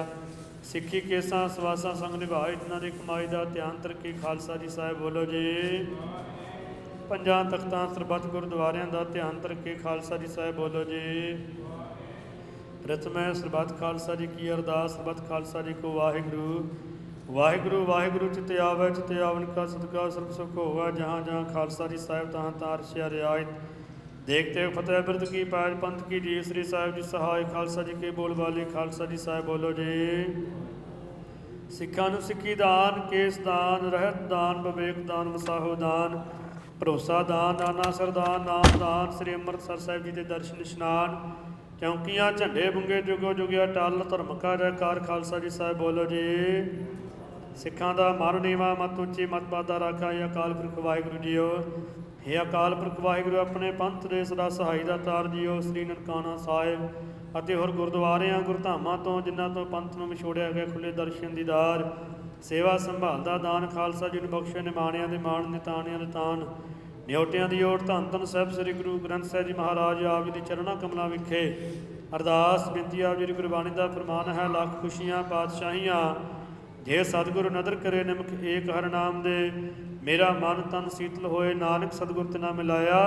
Speaker 8: सिੱਖੀ ਕੇਸਾਂ ਸਵਾਸਾਂ ਸੰਗ ਨਿਭਾਏ ਜਿਨ੍ਹਾਂ ਦੀ ਕਮਾਈ ਦਾ ਧਿਆਨ ਤਰਕੇ ਖਾਲਸਾ ਜੀ ਸਾਹਿਬ ਬੋਲੋ ਜੀ। ਪੰਜਾਂ ਤਖਤਾਂ ਸਰਬੱਤ ਗੁਰਦੁਆਰਿਆਂ ਦਾ ਧਿਆਨ ਤਰਕੇ ਖਾਲਸਾ ਜੀ ਸਾਹਿਬ ਬੋਲੋ ਜੀ। ਪ੍ਰਥਮੇ ਸਰਬੱਤ ਖਾਲਸਾ ਜੀ ਕੀ ਅਰਦਾਸ। ਸਰਬੱਤ ਖਾਲਸਾ ਜੀ ਕੋ ਵਾਹਿਗੁਰੂ ਵਾਹਿਗੁਰੂ ਵਾਹਿਗੁਰੂ ਚਿਤ ਆਵੈ ਚਿਤ ਆਵਨ ਕਾ ਸਦਕਾ ਸਰਬ ਸੁਖ ਹੋਵੈ। ਜਹਾਂ ਜਹਾਂ ਖਾਲਸਾ ਜੀ ਸਾਹਿਬ ਤਹਾਂ ਤਹਾਂ ਅਰਸ਼ਿਆ ਰਿਆਇਤ देखते फतेह बिरद की पाज पंथ की जी। श्री साहिब जी सहाय खालसा जी के बोल वाले खालसा जी साहिब बोलो जी। सिखा सिक्खी दान केस दान रहत दान विवेक दान वसाहो दान भरोसा दान नानासर दान नाम दान। श्री अमृतसर साहिब जी के दर्शन इशनान चौंकियां झंडे बुंगे जुगो जुगिया टल धर्म का जयकार खालसा जी साहिब बोलो जी। सिखां दा मन नीवा मत उच्ची मत बाधा राखा या अकाल पुरख वाहिगुरू जीओ। हे अकाल पुरख वाहिगुरू अपने पंथ ਦੇ ਸਦਾ ਸਹਾਈ ਦਾ ਤਾਰ ਜੀਓ। ਸ੍ਰੀ ਨਨਕਾਣਾ ਸਾਹਿਬ ਅਤੇ ਹੋਰ ਗੁਰਦੁਆਰਿਆਂ ਗੁਰਧਾਮਾਂ ਤੋਂ ਜਿਨ੍ਹਾਂ ਤੋਂ ਪੰਥ ਨੂੰ ਵਿਛੋੜਿਆ ਗਿਆ ਖੁੱਲੇ ਦਰਸ਼ਨ ਦੀਦਾਰ ਸੇਵਾ ਸੰਭਾਲ ਦਾ ਦਾਨ ਖਾਲਸਾ ਜੀ ਨੂੰ ਬਖਸ਼ੇ। ਨਿਮਾਣਿਆਂ ਦੇ ਮਾਣ ਨਿਤਾਣਿਆਂ ਦੇ ਤਾਨ ਨਿਉਟਿਆਂ ਦੀ ਓਟ ਧੰਨ ਧੰਨ ਸਾਹਿਬ ਸ੍ਰੀ ਗੁਰੂ ਗ੍ਰੰਥ ਸਾਹਿਬ ਜੀ ਮਹਾਰਾਜ ਆਪ ਜੀ ਦੀ ਚਰਨਾਂ ਕਮਲਾਂ ਵਿਖੇ ਅਰਦਾਸ ਬੇਨਤੀ। ਆਪ ਜੀ ਦੀ ਗੁਰਬਾਣੀ ਦਾ ਫਰਮਾਨ ਹੈ ਲੱਖ ਖੁਸ਼ੀਆਂ ਪਾਤਸ਼ਾਹੀਆਂ ਜੇ ਸਤਿਗੁਰੂ ਨਦਰ ਕਰੇ ਨਿਮਕ ਏਕ ਹਰ ਨਾਮ ਦੇ। ਮੇਰਾ ਮਨ ਤਨ ਸੀਤਲ ਹੋਏ ਨਾਨਕ ਸਤਿਗੁਰ ਤੇ ਨਾ ਮਿਲਾਇਆ।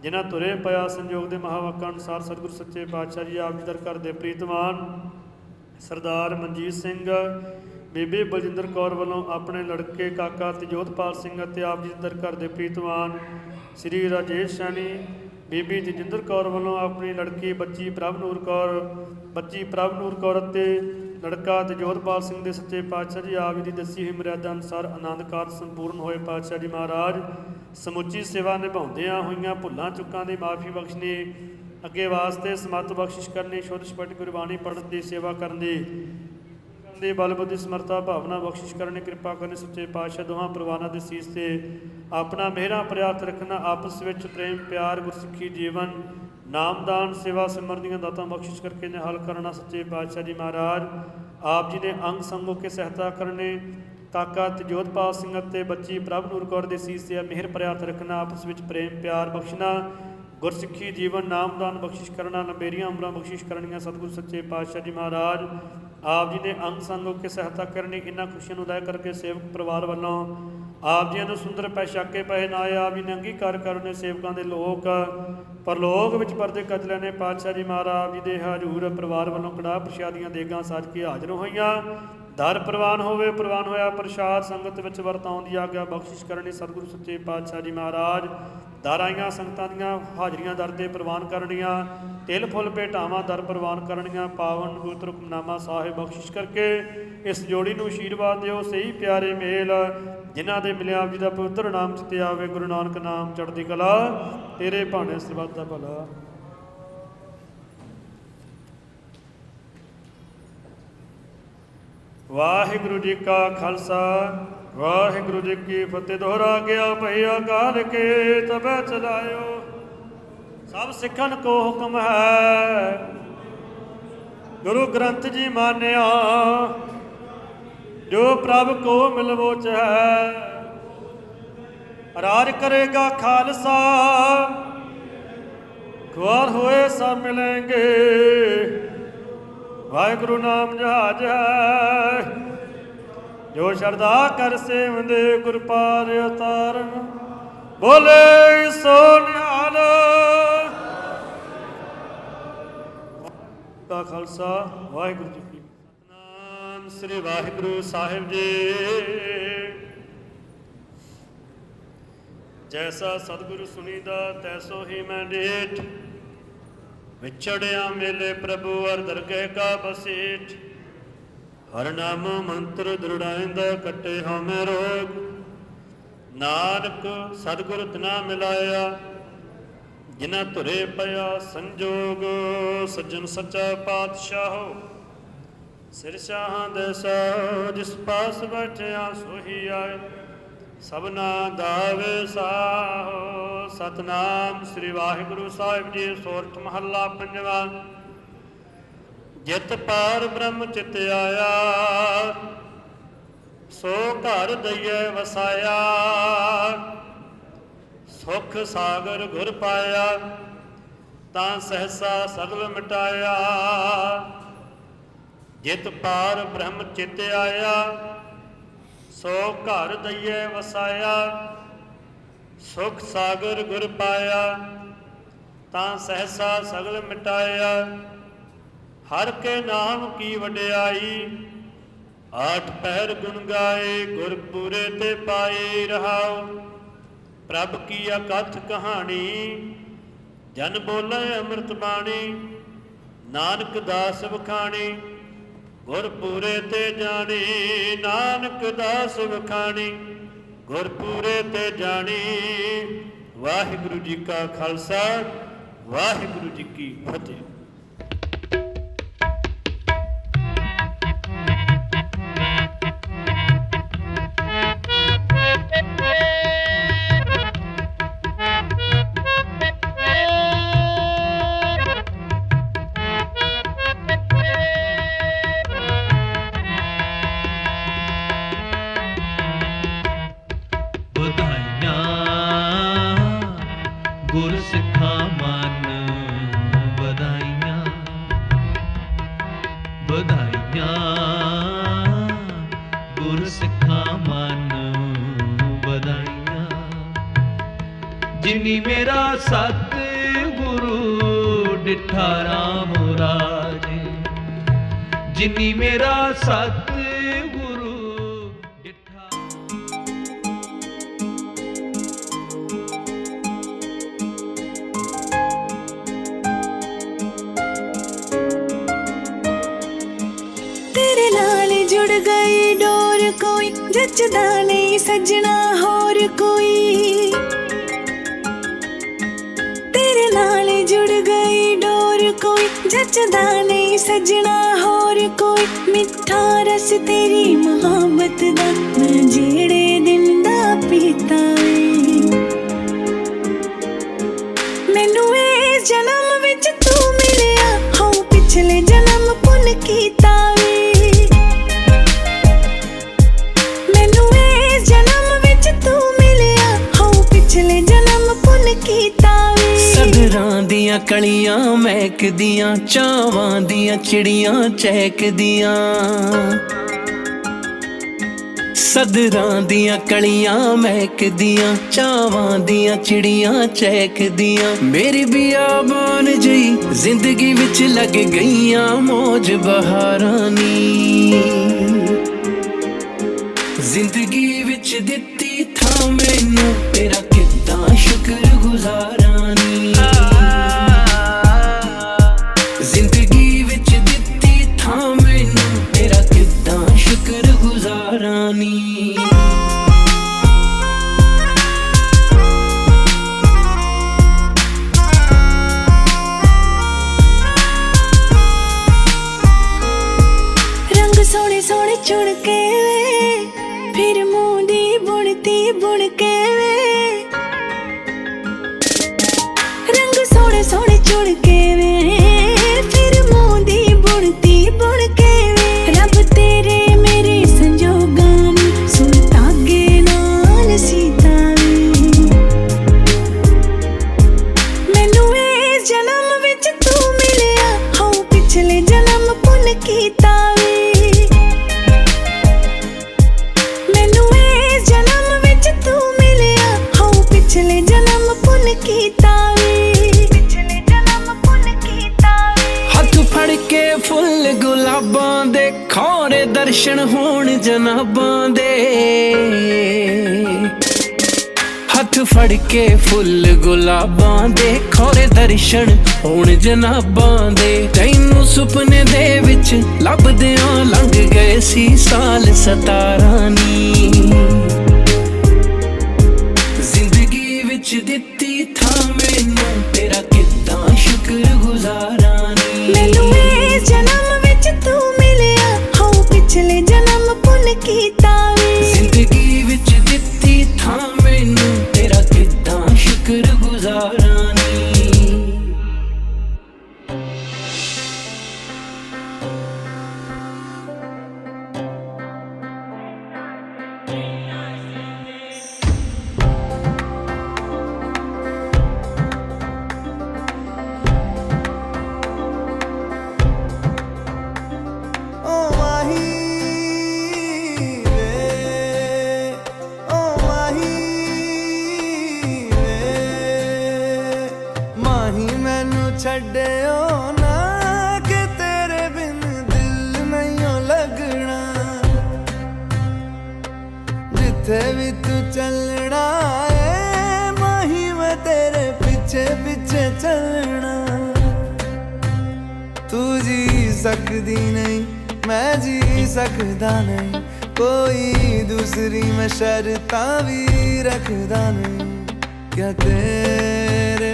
Speaker 8: ਜਿਨ੍ਹਾਂ ਤੁਰੇ ਪਿਆ ਸੰਜੋਗ ਦੇ ਮਹਾਵਾਕਾਂ ਅਨੁਸਾਰ ਸਤਿਗੁਰੂ ਸੱਚੇ ਪਾਤਸ਼ਾਹ ਜੀ ਆਪ ਜੀ ਦਰ ਘਰ ਦੇ ਪ੍ਰੀਤਮਾਨ ਸਰਦਾਰ ਮਨਜੀਤ ਸਿੰਘ ਬੀਬੀ ਬਲਜਿੰਦਰ ਕੌਰ ਵੱਲੋਂ ਆਪਣੇ ਲੜਕੇ ਕਾਕਾ ਤੇਜੋਤਪਾਲ ਸਿੰਘ ਅਤੇ ਆਪ ਜੀ ਦਰ ਘਰ ਦੇ ਪ੍ਰੀਤਮਾਨ ਸ੍ਰੀ ਰਾਜੇਸ਼ ਸੈਣੀ ਬੀਬੀ ਤੇਜਿੰਦਰ ਕੌਰ ਵੱਲੋਂ ਆਪਣੀ ਲੜਕੀ ਬੱਚੀ ਪ੍ਰਭਨੂਰ ਕੌਰ ਅਤੇ ਲੜਕਾ ਤੇਜੋਤਪਾਲ ਸਿੰਘ ਦੇ ਸੱਚੇ ਪਾਤਸ਼ਾਹ ਜੀ ਆਪ ਜੀ ਦੀ ਦੱਸੀ ਹੋਈ ਮਰਿਆਦਾ ਅਨੁਸਾਰ ਆਨੰਦ ਕਾਰਜ ਸੰਪੂਰਨ ਹੋਏ। ਪਾਤਸ਼ਾਹ ਜੀ ਮਹਾਰਾਜ ਸਮੁੱਚੀ ਸੇਵਾ ਨਿਭਾਉਂਦਿਆਂ ਹੋਈਆਂ ਭੁੱਲਾਂ ਚੁੱਕਾਂ ਦੀ ਮਾਫੀ ਬਖਸ਼ਣੀ ਅੱਗੇ ਵਾਸਤੇ ਸਮੱਤ ਬਖਸ਼ਿਸ਼ ਕਰਨੀ ਸ਼ੁੱਧ ਸਪੱਟ ਗੁਰਬਾਣੀ ਪੜ੍ਹਨ ਦੀ ਸੇਵਾ ਕਰਨ ਦੀ ਬਲ ਬੁੱਧੀ ਸਮਰਥਾ ਭਾਵਨਾ ਬਖਸ਼ਿਸ਼ ਕਰਨੀ ਕਿਰਪਾ ਕਰਨੀ। ਸੱਚੇ ਪਾਤਸ਼ਾਹ ਦੋਹਾਂ ਪਰਿਵਾਰਾਂ ਦੇ ਸੀਸ ਤੇ ਆਪਣਾ ਮਿਹਰਾਂ ਪ੍ਰਿਆਤ ਰੱਖਣਾ ਆਪਸ ਵਿੱਚ ਪ੍ਰੇਮ ਪਿਆਰ ਗੁਰਸਿੱਖੀ ਜੀਵਨ ਨਾਮਦਾਨ ਸੇਵਾ ਸਿਮਰਨ ਦੀਆਂ ਦਾਤਾਂ ਬਖਸ਼ਿਸ਼ ਕਰਕੇ ਨਿਹਾਲ ਕਰਨਾ। ਸੱਚੇ ਪਾਤਸ਼ਾਹ ਜੀ ਮਹਾਰਾਜ ਆਪ ਜੀ ਨੇ ਅੰਗ ਸੰਗ ਹੋ ਕੇ ਸਹਾਇਤਾ ਕਰਨੇ। ਕਾਕਾ ਤੇਜੋਤਪਾਲ ਸਿੰਘ ਅਤੇ ਬੱਚੀ ਪ੍ਰਭਨੂਰ ਕੌਰ ਦੇ ਸੀਸ ਤੇ ਮਿਹਰ ਪ੍ਰਿਆਤ ਰੱਖਣਾ ਆਪਸ ਵਿੱਚ ਪ੍ਰੇਮ ਪਿਆਰ ਬਖਸ਼ਣਾ ਗੁਰਸਿੱਖੀ ਜੀਵਨ ਨਾਮਦਾਨ ਬਖਸ਼ਿਸ਼ ਕਰਨਾ ਲੰਬੇਰੀਆਂ ਉਮਰਾਂ ਬਖਸ਼ਿਸ਼ ਕਰਨੀਆਂ। ਸਤਿਗੁਰੂ ਸੱਚੇ ਪਾਤਸ਼ਾਹ ਜੀ ਮਹਾਰਾਜ ਆਪ ਜੀ ਨੇ ਅੰਗ ਸੰਗ ਹੋ ਕੇ ਸਹਾਇਤਾ ਕਰਨੀ। ਇਹਨਾਂ ਖੁਸ਼ੀਆਂ ਨੂੰ ਲੈ ਕਰਕੇ ਸੇਵਕ ਪਰਿਵਾਰ ਵੱਲੋਂ ਆਪ ਜੀ ਨੂੰ ਸੁੰਦਰ ਪੈਸ਼ਾਕੇ ਪਹਿਨਾਏ। ਆਪ ਜੀ ਨੇ ਅੰਗੀਕਾਰ ਕਰਨੇ ਸੇਵਕਾਂ ਦੇ ਲੋਕ ਪਰਲੋਕ ਵਿੱਚ ਪਰਦੇ ਕੱਜ ਲੈਣੇ। ਪਾਤਸ਼ਾਹ ਜੀ ਮਹਾਰਾਜ ਜੀ ਦੇ ਹਜ਼ੂਰ ਪਰਿਵਾਰ ਵੱਲੋਂ ਕੜਾਹ ਪ੍ਰਸ਼ਾਦੀਆਂ ਦੇਗਾਂ ਸੱਜ ਕੇ ਹਾਜ਼ਰ ਹੋਈਆਂ। ਦਰ ਪ੍ਰਵਾਨ ਹੋਇਆ ਪ੍ਰਸ਼ਾਦ ਸੰਗਤ ਵਿੱਚ ਵਰਤਾਉਣ ਦੀ ਆਗਿਆ ਬਖਸ਼ਿਸ਼ ਕਰਨੀ। ਸਤਿਗੁਰੂ ਸੱਚੇ ਪਾਤਸ਼ਾਹ ਜੀ ਮਹਾਰਾਜ ਦਰ ਆਈਆਂ ਸੰਗਤਾਂ ਦੀਆਂ ਹਾਜ਼ਰੀਆਂ ਦਰ 'ਤੇ ਪ੍ਰਵਾਨ ਕਰਨੀਆਂ। ਤਿਲ ਫੁੱਲ ਭੇਟਾਵਾਂ ਦਰ ਪ੍ਰਵਾਨ ਕਰਨੀਆਂ। ਪਾਵਨ ਪਵਿੱਤਰ ਹੁਕਮਨਾਮਾ ਸਾਹਿਬ ਬਖਸ਼ਿਸ਼ ਕਰਕੇ ਇਸ ਜੋੜੀ ਨੂੰ ਆਸ਼ੀਰਵਾਦ ਦਿਓ। ਸਹੀ ਪਿਆਰੇ ਮੇਲ ਜਿਨ੍ਹਾਂ ਦੇ ਮਿਲਿਆ ਆਪ ਜੀ ਦਾ ਪਵਿੱਤਰ ਨਾਮ ਚਿੱਤੇ ਆਵੇ। ਗੁਰੂ ਨਾਨਕ ਨਾਮ ਚੜ੍ਹਦੀ ਕਲਾ ਤੇਰੇ ਭਾਣੇ ਸਰਬੱਤ ਦਾ ਭਲਾ। ਵਾਹਿਗੁਰੂ ਜੀ ਕਾ ਖਾਲਸਾ ਵਾਹਿਗੁਰੂ ਜੀ ਕੀ ਫਤਿਹ। ਦੁਹਰਾ ਗਿਆ ਭਈਆ ਕਾਲ ਕੇ ਤਬੈ ਚਲਾਇਓ ਸਭ ਸਿੱਖਣ ਕੋ ਹੁਕਮ ਹੈ। ਗੁਰੂ ਗ੍ਰੰਥ ਜੀ ਮਾਨਿਆ ਜੋ ਪ੍ਰਭ ਕੋ ਮਿਲਵੋਚ ਹੈ। ਰਾਜ ਕਰੇਗਾ ਖਾਲਸਾ ਖੁਆਰ ਹੋਏ ਸਭ ਮਿਲेंगे ਵਾਹਿਗੁਰੂ ਨਾਮ ਜਹਾਜ ਹੈ ਜੋ ਸ਼ਰਧਾ ਕਰ ਸੇਵੰਦੇ ਗੁਰ ਪਾਰ ਉਤਾਰਨ ਬੋਲੇ ਸੋ ਨਿਹਾਲ ਦਾ ਖਾਲਸਾ ਵਾਹਿਗੁਰੂ ਜੀ ਕੀ ਸਤਿਨਾਮ ਸ੍ਰੀ ਵਾਹਿਗੁਰੂ ਸਾਹਿਬ ਜੀ। ਜੈਸਾ ਸਤਿਗੁਰੂ ਸੁਨੀਦਾ ਤੈਸੋ ਹੀ ਮੈਂ ਡੇਠ ਵਿਛੜਿਆ ਮੇਲੇ ਪ੍ਰਭੂ ਅਰ ਦਰਗਹਿ ਕਾ ਬਸੇਠ ਹਰ ਨਾਮ ਮੰਤਰ ਦ੍ਰਿੜਾਇੰਦਾ ਕੱਟੇ ਹਮੇ ਰੋਗ ਨਾਨਕ ਸਤਿਗੁਰ ਤਨਾ ਮਿਲਾਇਆ ਜਿਨ੍ਹਾਂ ਧੁਰੇ ਪਿਆ ਸੰਜੋਗ ਸੱਜਣ ਸੱਚਾ ਪਾਤਸ਼ਾਹੋ ਸਿਰ ਸ਼ਾਹਾਂ ਦੇ ਸੋ ਜਿਸ ਪਾਸ ਬੈਠਿਆ ਸੋਹੀ ਆਏ ਸਭਨਾ ਦਾਵੇ ਸਾਹੋ। ਸਤਨਾਮ ਸ੍ਰੀ ਵਾਹਿਗੁਰੂ ਸਾਹਿਬ ਜੀ। ਸੋਰਠ ਮਹੱਲਾ ਪੰਜਵਾਂ। ਜਿਤ ਪਾਰ ਬ੍ਰਹਮ ਚਿਤ ਆਇਆ ਸੋ ਘਰ ਦਈਏ ਵਸਾਇਆ ਸੁਖ ਸਾਗਰ ਗੁਰ ਪਾਇਆ ਤਾਂ ਸਹਸਾ ਸਗਲ ਮਿਟਾਇਆ। ਜਿਤ ਪਾਰ ਬ੍ਰਹਮ ਚਿਤ ਆਇਆ ਸੋ ਘਰ ਦਈਏ ਵਸਾਇਆ ਸੁਖ ਸਾਗਰ ਗੁਰ ਪਾਇਆ ਤਾਂ ਸਹਸਾ ਸਗਲ ਮਿਟਾਇਆ। ਹਰ ਕੇ ਨਾਮ ਕੀ ਵਡਿਆਈ ਆਠ ਪਹਿਰ ਗੁਣ ਗਾਏ ਗੁਰ ਪੂਰੇ ਤੇ ਪਾਏ ਰਹਾਉ। ਪ੍ਰਭ ਕੀ ਅਕਥ ਕਹਾਣੀ ਜਨ ਬੋਲੇ ਅੰਮ੍ਰਿਤ ਬਾਣੀ ਨਾਨਕ ਦਾਸ ਵਖਾਣੀ ਗੁਰ ਪੂਰੇ ਤੇ ਜਾਣੀ ਨਾਨਕ ਦਾਸ ਵਖਾਣੀ ਗੁਰ ਪੂਰੇ ਤੇ ਜਾਣੀ। ਵਾਹਿਗੁਰੂ ਜੀ ਕਾ ਖਾਲਸਾ ਵਾਹਿਗੁਰੂ ਜੀ ਕੀ ਫਤਿਹ।
Speaker 11: ਗੁਰ ਸਿੱਖਾਂ ਮਨ ਵਧਾਈਆਂ ਵਧਾਈਆਂ ਗੁਰ ਸਿੱਖਾਂ ਮਨ ਵਧਾਈਆਂ। ਜਿਨੀ ਮੇਰਾ ਸਤ ਗੁਰੂ ਡਿਠਾ ਰਾਮ ਰਾਜੇ ਜਿਨੀ ਮੇਰਾ ਸਤ
Speaker 1: गई डोर कोई जचदा नहीं सजना होर कोई तेरे नाल जुड़ गई डोर कोई जचदा नहीं सजना होर कोई मिठा रस तेरी मोहब्बत दा मैं जेड़े दिन दा पीता मैनू इस जन्म विच तू मिलिया हाँ पिछले जन्म पुन कीता
Speaker 11: ਸਦਰਾਂ ਦੀਆਂ ਕਲੀਆਂ ਮਹਿਕਦੀਆਂ ਚਾਵਾਂ ਦੀਆਂ ਚਿੜੀਆਂ ਚਹਿਕਦੀਆਂ ਸਦਰਾਂ ਦੀਆਂ ਕਲੀਆਂ ਮਹਿਕਦੀਆਂ ਚਾਵਾਂ ਦੀਆਂ ਚਿੜੀਆਂ ਚਹਿਕਦੀਆਂ ਮੇਰੀ ਬਿਆਬਾਨ ਜਈ ਜ਼ਿੰਦਗੀ ਵਿੱਚ ਲੱਗ ਗਈਆਂ ਮੌਜ ਬਹਾਰਾਂ ਨੀ ਜ਼ਿੰਦਗੀ ਵਿੱਚ ਦਿੱਤੀ ਥਾਂ ਮੈਨੂੰ ਤੇਰਾ ਕਿੱਦਾਂ ਸ਼ੁਕਰ ਗੁਜ਼ਾਰਾਂ ਨੀ ਜ਼ਿੰਦਗੀ ਵਿੱਚ ਦਿੱਤੀ ਥਾਂ ਮੈਨੂੰ ਤੇਰਾ ਕਿੱਦਾਂ ਸ਼ੁਕਰ ਗੁਜ਼ਾਰਾਂ ਨੀ।
Speaker 1: रंग सोने सोने चुन के फिर मुंह दी बुनती बुन के रंग सोने सोने चुन के फिर मुंह दी बुनती बुन के रब तेरे मेरे संजोगां सुर धागे नाल सीता
Speaker 11: दर्शन होण जनाबां दे हथ फड़ के फुल गुलाबां दे खोरे दर्शन होण जनाबां दे तैनू सुपने दे विच लभदियां लंघ गए सी साल 17 नी जिंदगी विच दित्ती था मैनू तेरा किद्दां शुक्र गुजारा नी
Speaker 1: मैनू इस जन्म विच तू मिलिया हाँ पिछले जन्म पुन कीता वे
Speaker 11: जिंदगी विच दित्ती था मैनू तेरा किद्दां शुक्र गुजारा नी
Speaker 12: छड्डियो ना कि तेरे बिन दिल नहीं लगना जिथे भी तू चलना है माही मैं तेरे पीछे पीछे चलना तू जी सकदी नहीं मैं जी सकदा नहीं कोई दूसरी मैं शर्तां भी रखदा नहीं क्या तेरे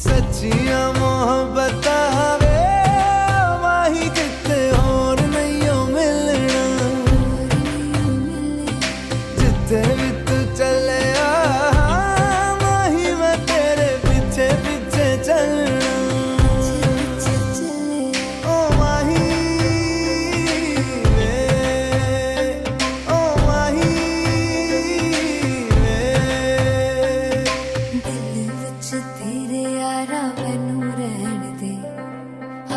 Speaker 12: सच्चियां मोहब्बत वे माही किते और नहीं मिलना जिथे भी तू चले माही मैं तेरे पीछे पीछे चलना ओ माही वे ओ माही वे
Speaker 1: दिल विच तेरे यारा मैनू रहन दे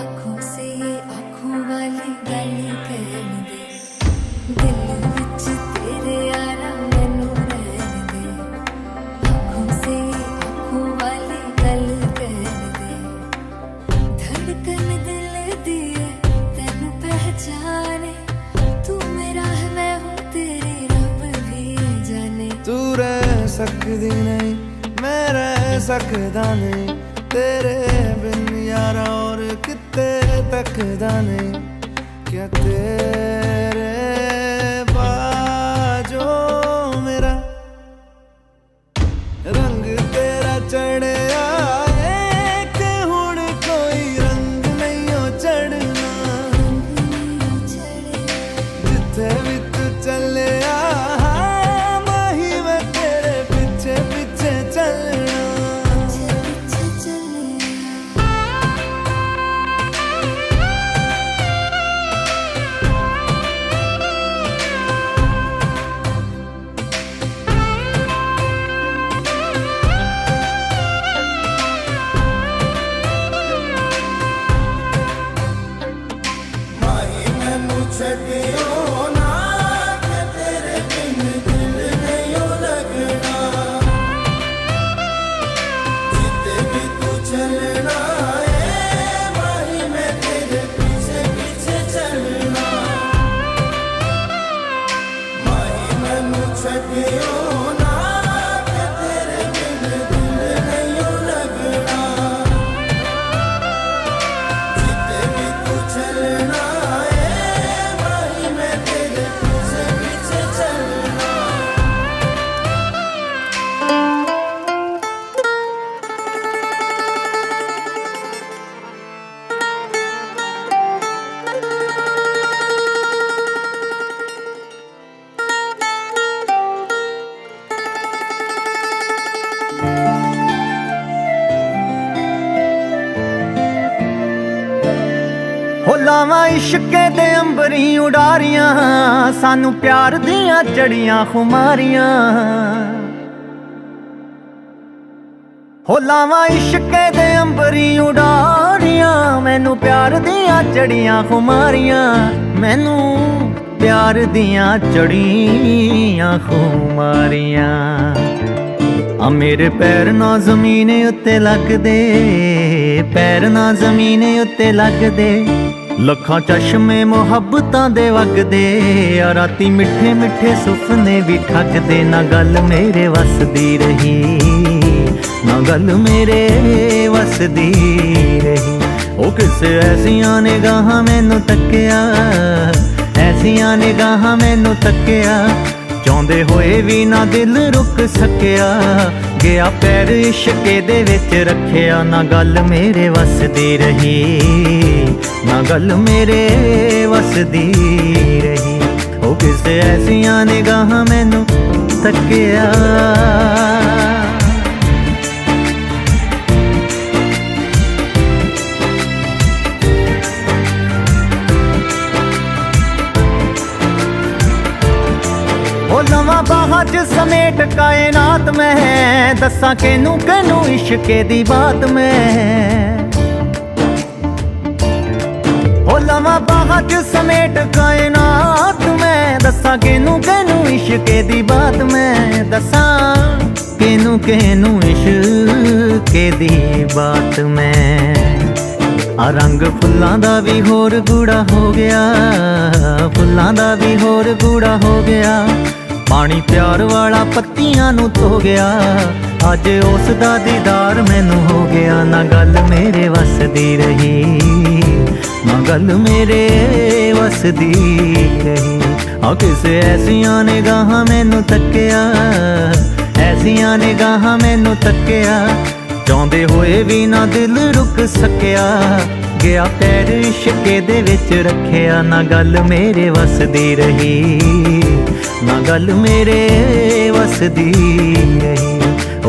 Speaker 1: आँखों से ये आँखों वाली गल कहन दे दिल विच तेरे यारा मैनू रहन दे आँखों से ये आँखों वाली गल कहन दे धड़कन दिल दी है तैनू पहचाने तू मेरा है मैं हूँ तेरी रब भी जाने
Speaker 12: तू रह सकदी नहीं मैं रह सकदा नहीं तेरे बिन यारा और किते तकदा नहीं क्या तेरे बाजो मेरा रंग तेरा चढ़े आए कि हुण कोई रंग नहीं हो चढ़ना जिथे भी तू चले माही मैं तेरे पीछे पीछे चलना छड्डियो ना कि तेरे बिन दिल नहीं लगना जिथे भी तू चलना है माही मैं तेरे पीछे पीछे चलना माही मैनू छड्डियो ना कि तेरे बिन दिल नहीं लगना जिथे भी तू चलना लावां इश्के दे अंबरी उडारियां सानू प्यार दियां चढ़ियां खुमारियां हो लावां इश्के दे अंबरी उडारियां मैनू प्यार दियां चढ़ियां खुमारियां मैनू प्यार दियां चढ़ियां खुमारियां आ मेरे पैर ना जमीन उत्ते लगदे पैर ना जमीन उत्ते लगदे लखां चश्मे मुहब्बतां दे वगदे आ राती मिठे मिठे सुपने भी ठगदे ना गल मेरे वस दी रही ना गल मेरे वस दी रही ओ किसे ऐसियां निगाहां मैनू तक्किया ऐसियां निगाहां मैनू तक्किया चाहुंदे होए भी ना दिल रुक सकिया गया पैर इश्के दे विच रखिया ना गल मेरे वस दी रही ना गल मेरे वस दी रही ओ किसे ऐसियां निगाहां मैनू तक्किया लवां बाहां च समेट कायनात में दस्सां केनू केनू इश्के दी बात में ओ लवां बाहां च समेट कायनात में दस्सां केनू केनू इश्के दी बात में दस्सां केनू केनू इश्के दी बात में आ रंग फुल्लां दा भी होर गूड़ा हो गया फुल्लां दा भी होर गूड़ा हो गया पानी प्यार वाला पत्तियां नू धो गया अज उस दा दीदार मैनू हो गया ना गल मेरे वस दी रही ना गल मेरे वस दी रही आ किसे ऐसियां निगाहां मैनू तक्किया ऐसियां निगाहां मैनू तक्किया चाहुंदे होए भी ना दिल रुक सकिया गया पैर इश्के दे विच रखिया ना गल मेरे वस दी रही ना गल मेरे वस दी रही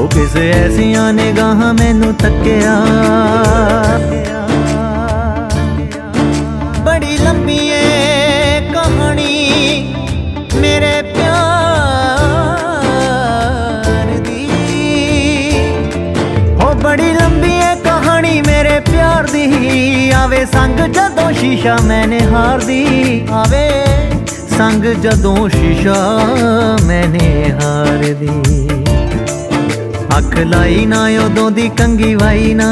Speaker 12: ओ किसे ऐसियां निगाहां मैनू तक्किया बड़ी लंबी है कहानी मेरे प्यार दी हो बड़ी लंबी है कहानी मेरे प्यार दी आवे संग जदों शीशा मैंने हार दी आवे संग जदों शीशा मैंने हार दी अख लाई ना उदों दी कंगी वाई ना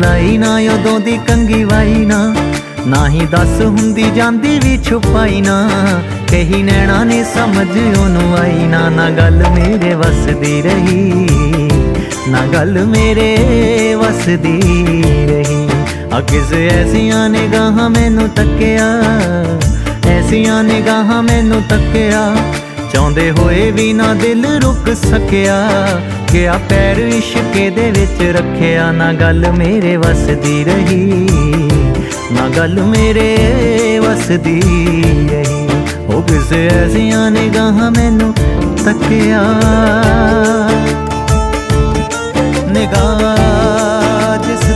Speaker 12: लाई ना उदों दी कंगी वाई ना ही दस हुंदी जांदी भी छुपाई ना कही नैना ने समझ ओनू आई ना गल मेरे वस दी रही ना गल मेरे वस दी रही आ किसे ऐसियां निगाहां मैनू तक्किया ऐसियां निगाहां मैनू तक्किया चाहुंदे होए भी ना दिल रुक सकिया गया पैर इश्के दे विच रखिया ना गल मेरे वस दी रही ना गल मेरे वस दी रही ओ किसे ऐसियां निगाहां मैनू तक्किया निगाह जिस